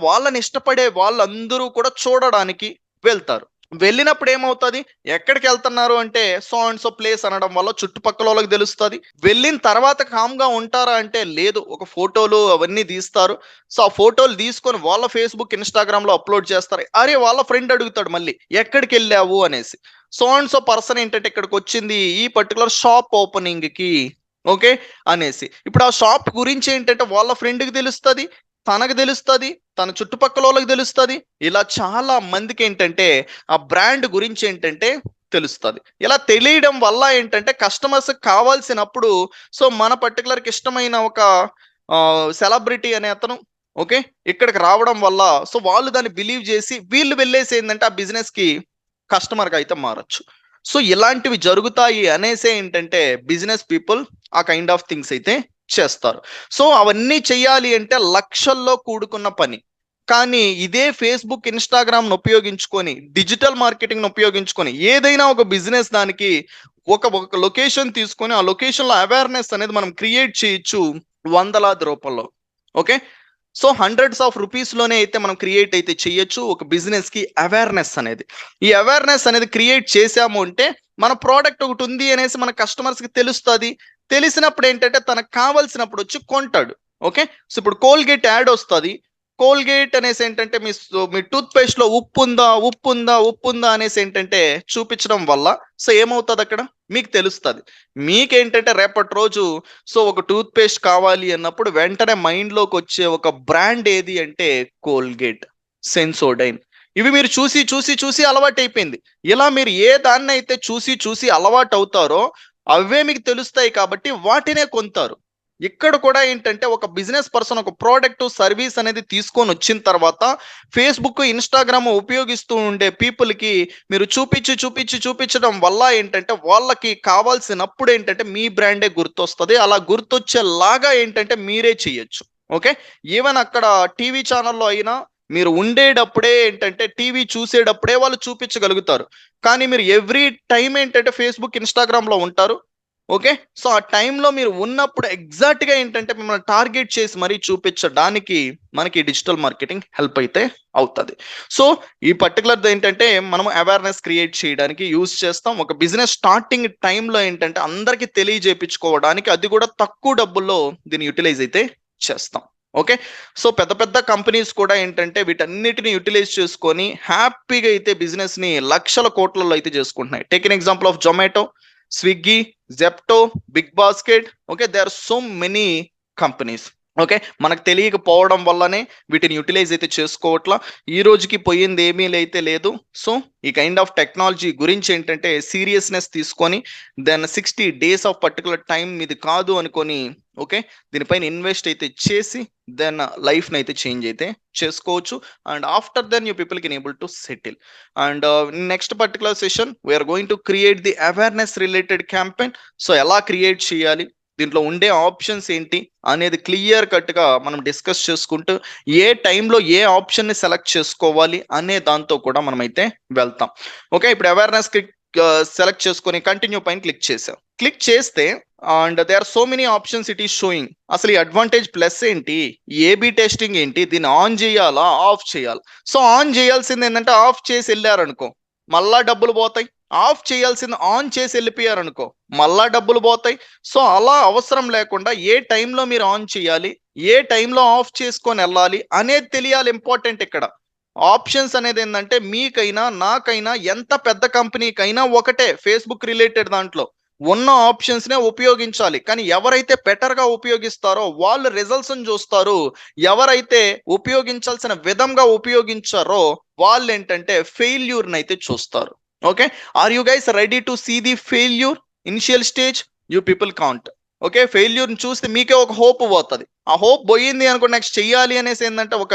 వాళ్ళని ఇష్టపడే వాళ్ళందరూ కూడా చూడడానికి వెళ్తారు. వెళ్ళినప్పుడు ఏమవుతది? ఎక్కడికెళ్తున్నారు అంటే సో అండ్ సో ప్లేస్ అనడం వల్ల చుట్టుపక్కలోళ్ళకి తెలుస్తది. వెళ్ళిన తర్వాత కామ్‌గా ఉంటారా అంటే లేదు. ఒక ఫోటోలు అవన్నీ తీస్తారు. సో ఆ ఫోటోలు తీసుకొని వాళ్ళ ఫేస్‌బుక్, ఇన్‌స్టాగ్రామ్‌లో అప్‌లోడ్ చేస్తారు. అరే! వాళ్ళ ఫ్రెండ్ అడుగుతాడు మళ్ళీ ఎక్కడికెళ్ళావు అనేసి. సో అండ్ సో పర్సన్ ఏంటంటే ఇక్కడికొచ్చింది ఈ పర్టిక్యులర్ షాప్ ఓపెనింగ్‌కి ఓకే. అనేసి. ఇప్పుడు ఆ షాప్ గురించి ఏంటంటే వాళ్ళ ఫ్రెండ్‌కి తెలుస్తది. తనకు తెలుస్తది. తన చుట్టుపక్కలోళ్ళకి తెలుస్తది. ఇలా చాలా మందికేంటంటే ఆ బ్రాండ్ గురించి ఏంటంటే తెలుస్తది. ఇలా తెలియడం వల్ల ఏంటంటే కస్టమర్స్‌కి కావాల్సినప్పుడు సో మన పర్టిక్యులర్‌కి ఇష్టమైన ఒక సెలబ్రిటీ అనే అతను ఓకే. ఇక్కడికి రావడం వల్ల సో వాళ్ళు దాన్ని బిలీవ్ చేసి వీళ్ళు వెళ్ళేసి ఏందంటే ఆ బిజినెస్‌కి కస్టమర్‌గా అయితే మారొచ్చు. సో ఇలాంటివి జరుగుతాయి అనేసే ఏంటంటే బిజినెస్ పీపుల్ ఆ కైండ్ ఆఫ్ థింగ్స్ అయితే చేస్తారు. సో అవన్నీ చెయ్యాలి అంటే లక్షల్లో కూడుకున్న పని. కానీ ఇదే ఫేస్‌బుక్, ఇన్‌స్టాగ్రామ్‌ను ఉపయోగించుకొని, డిజిటల్ మార్కెటింగ్‌ని ఉపయోగించుకొని ఏదైనా ఒక బిజినెస్ దానికి ఒక లొకేషన్ తీసుకొని ఆ లొకేషన్‌లో అవేర్‌నెస్ అనేది మనం క్రియేట్ చేయొచ్చు వందలాది రూపాయల్లో. ఓకే. సో హండ్రెడ్స్ ఆఫ్ రూపీస్‌లోనే అయితే మనం క్రియేట్ అయితే చేయొచ్చు ఒక బిజినెస్‌కి అవేర్‌నెస్ అనేది. ఈ అవేర్‌నెస్ అనేది క్రియేట్ చేశాము అంటే మన ప్రొడక్ట్ ఒకటి ఉంది అనేసి మన కస్టమర్స్‌కి తెలుస్తది. తెలిసినప్పుడు ఏంటంటే తనకు కావాల్సినప్పుడు వచ్చి కొంటాడు. ఓకే. సో ఇప్పుడు కోల్‌గేట్ యాడ్ వస్తది. కోల్‌గేట్ అనేసి ఏంటంటే మీ టూత్ పేస్ట్‌లో ఉప్పుందా? ఉప్పుందా? ఉప్పుందా? అనేసి ఏంటంటే చూపించడం వల్ల సో ఏమవుతదక్కడ? మీకు తెలుస్తది. మీకేంటంటే రేపటి రోజు సో ఒక టూత్ పేస్ట్ కావాలి అన్నప్పుడు వెంటనే మైండ్‌లోకొచ్చే ఒక బ్రాండ్ ఏది అంటే కోల్‌గేట్, సెన్సోడైన్. ఇవి మీరు చూసి అలవాటైపోయింది. ఇలా మీరు ఏ దాన్నైతే చూసి అలవాటవుతారో అవే మీకు తెలుస్తాయి కాబట్టి వాటినే కొంటారు. ఇక్కడ కూడా ఏంటంటే ఒక బిజినెస్ పర్సన్ ఒక ప్రోడక్ట్, సర్వీస్ అనేది తీసుకొనొచ్చిన తర్వాత ఫేస్‌బుక్, ఇన్‌స్టాగ్రామ్ ఉపయోగిస్తూ ఉండే పీపుల్‌కి మీరు చూపించడం వల్ల ఏంటంటే వాళ్ళకి కావాల్సినప్పుడు ఏంటంటే మీ బ్రాండే గుర్తొస్తది. అలా గుర్తొచ్చేలాగా ఏంటంటే మీరే చేయొచ్చు. ఓకే. ఈవెన్ అక్కడ టీవీ ఛానెల్‌లో అయినా మీరు ఉండేటప్పుడే ఏంటంటే టీవీ చూసేటప్పుడే వాళ్ళు చూపించగలుగుతారు. కానీ మీరు ఎవ్రీ టైమ్ ఏంటంటే ఫేస్‌బుక్, ఇన్‌స్టాగ్రామ్‌లో ఉంటారు. ఓకే. సో ఆ టైంలో మీరు ఉన్నప్పుడు ఎగ్జాక్ట్‌గా ఏంటంటే మిమ్మల్ని టార్గెట్ చేసి మరీ చూపించడానికి మనకి డిజిటల్ మార్కెటింగ్ హెల్ప్ అయితే అవుతది. సో ఈ పర్టిక్యులర్‌ది ఏంటంటే మనం అవేర్‌నెస్ క్రియేట్ చేయడానికి యూజ్ చేస్తాం. ఒక బిజినెస్ స్టార్టింగ్ టైంలో ఏంటంటే అందరికి తెలియజేపించుకోవడానికి అది కూడా తక్కువ డబ్బుల్లో దీన్ని యుటిలైజ్ అయితే చేస్తాం. ఓకే. సో పెద్ద పెద్ద కంపెనీస్ కూడా ఏంటంటే వీటన్నిటిని యుటిలైజ్ చేసుకొని హ్యాపీగా అయితే బిజినెస్‌ని లక్షల కోట్లలో అయితే చేసుకుంటున్నాయి. Take an example of Zomato, Swiggy, Zepto, BigBasket okay. They are so many companies. Okay. మనకు తెలియకపోవడం వల్లనే వీటిని యుటిలైజ్ అయితే చేసుకోవట్ల. ఈ రోజుకి పోయింది ఏమీ అయితే లేదు. సో ఈ కైండ్ ఆఫ్ టెక్నాలజీ గురించి ఏంటంటే సీరియస్‌నెస్ తీసుకొని then 60 days of particular time మీది కాదు అనుకోని ఓకే. దీనిపైన ఇన్వెస్ట్ అయితే చేసి దెన్ లైఫ్‌ని అయితే చేంజ్ అయితే చేసుకోవచ్చు. And after then you people can able to settle. And next particular session we are going to create the awareness related campaign. So ఎలా క్రియేట్ చేయాలి? దీంట్లో ఉండే ఆప్షన్స్ ఏంటి? అనేది క్లియర్ కట్‌గా మనం డిస్కస్ చేసుకుంటూ ఏ టైంలో ఏ ఆప్షన్‌ని సెలెక్ట్ చేసుకోవాలి అనే దాంతో కూడా మనమైతే వెళ్తాం. ఓకే. ఇప్పుడు అవేర్‌నెస్ సెలెక్ట్ చేసుకొని కంటిన్యూ పైన క్లిక్ చేసాం. క్లిక్ చేస్తే and they are so many options it is showing. అసలు ఈ అడ్వాంటేజ్ ప్లస్ ఏంటి? ఏబీ టెస్టింగ్ ఏంటి? దీన్ని ఆన్ చేయాలా? ఆఫ్ చేయాలా? సో ఆన్ చేయాల్సింది ఏంటంటే ఆఫ్ చేసి వెళ్ళారనుకో మళ్ళా డబ్బులు పోతాయి. ఆఫ్ చేయాల్సింది ఆన్ చేసి వెళ్ళిపోయారనుకో మళ్ళా డబ్బులు పోతాయి. సో అలా అవసరం లేకుండా ఏ టైంలో మీరు ఆన్ చేయాలి? ఏ టైంలో ఆఫ్ చేసుకొని వెళ్ళాలి? అనేది తెలియాలి ఇంపార్టెంట్ ఇక్కడ. ఆప్షన్స్ అనేది ఏందంటే మీకైనా, నాకైనా ఎంత పెద్ద కంపెనీకైనా ఒకటే ఫేస్‌బుక్ రిలేటెడ్ దాంట్లో. ఉన్న ఆప్షన్స్‌నే ఉపయోగించాలి. కానీ ఎవరైతే బెటర్‌గా ఉపయోగిస్తారో వాళ్ళు రిజల్ట్స్‌ని చూస్తారు. ఎవరైతే ఉపయోగించాల్సిన విధంగా ఉపయోగించారో వాళ్ళేంటంటే ఫెయిల్యూర్‌నైతే చూస్తారు. Okay. Are you guys ready to see the failure? Initial stage you people can't. Okay, ఫెయిల్యూర్ని చూస్తే మీకే ఒక హోప్ పోతుంది. ఆ హోప్ పోయింది అనుకో, నెక్స్ట్ చెయ్యాలి అనేసి ఏంటంటే ఒక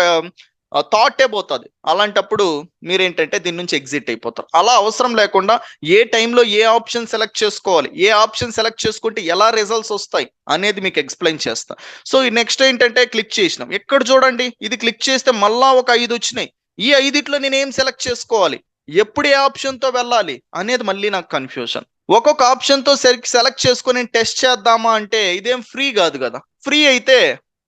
థాటే పోతుంది. అలాంటప్పుడు మీరేంటంటే దీని నుంచి ఎగ్జిట్ అయిపోతారు. అలా అవసరం లేకుండా ఏ టైంలో ఏ ఆప్షన్ సెలెక్ట్ చేసుకోవాలి, ఏ ఆప్షన్ సెలెక్ట్ చేసుకుంటే ఎలా రిజల్ట్స్ వస్తాయి అనేది మీకు ఎక్స్ప్లెయిన్ చేస్తా. సో ఈ నెక్స్ట్ ఏంటంటే క్లిక్ చేసినాం, ఎక్కడ చూడండి ఇది క్లిక్ చేస్తే మళ్ళా ఒక 5 వచ్చినాయి. ఈ 5 నేను ఏం సెలెక్ట్ చేసుకోవాలి, ఎప్పుడు ఏ ఆప్షన్తో వెళ్ళాలి అనేది మళ్ళీ నాకు కన్ఫ్యూజన్. ఒక్కొక్క ఆప్షన్తో సెలెక్ట్ చేసుకొని టెస్ట్ చేద్దామా అంటే ఇదేం ఫ్రీ కాదు కదా. ఫ్రీ అయితే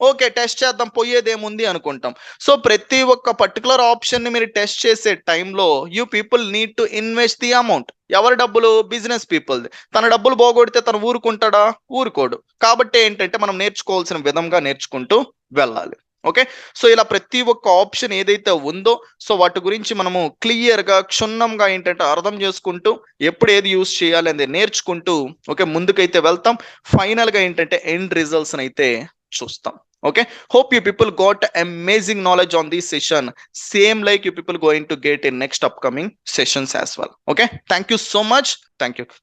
ఓకే టెస్ట్ చేద్దాం పోయేదేముంది అనుకుంటాం. సో ప్రతి ఒక్క పర్టికులర్ ఆప్షన్ని మీరు టెస్ట్ చేసే టైంలో you people need to invest the amount. ఎవరి డబ్బులు? బిజినెస్ పీపుల్ది. తన డబ్బులు పోగొడితే తను ఊరుకుంటాడా? ఊరుకోడు. కాబట్టి ఏంటంటే మనం నేర్చుకోవాల్సిన విధంగా నేర్చుకుంటూ వెళ్ళాలి. ఓకే, సో ఇలా ప్రతి ఒక్క ఆప్షన్ ఏదైతే ఉందో సో వాటి గురించి మనము క్లియర్గా క్షుణ్ణంగా ఏంటంటే అర్థం చేసుకుంటూ ఎప్పుడు ఏది యూజ్ చేయాలి అనేది నేర్చుకుంటూ ఓకే ముందుకైతే వెళ్తాం. ఫైనల్గా ఏంటంటే ఎండ్ రిజల్ట్స్ అయితే చూస్తాం. Okay, hope you people got amazing knowledge on this session, same like you people going to get in next upcoming sessions as well. Okay, thank you so much. Thank you.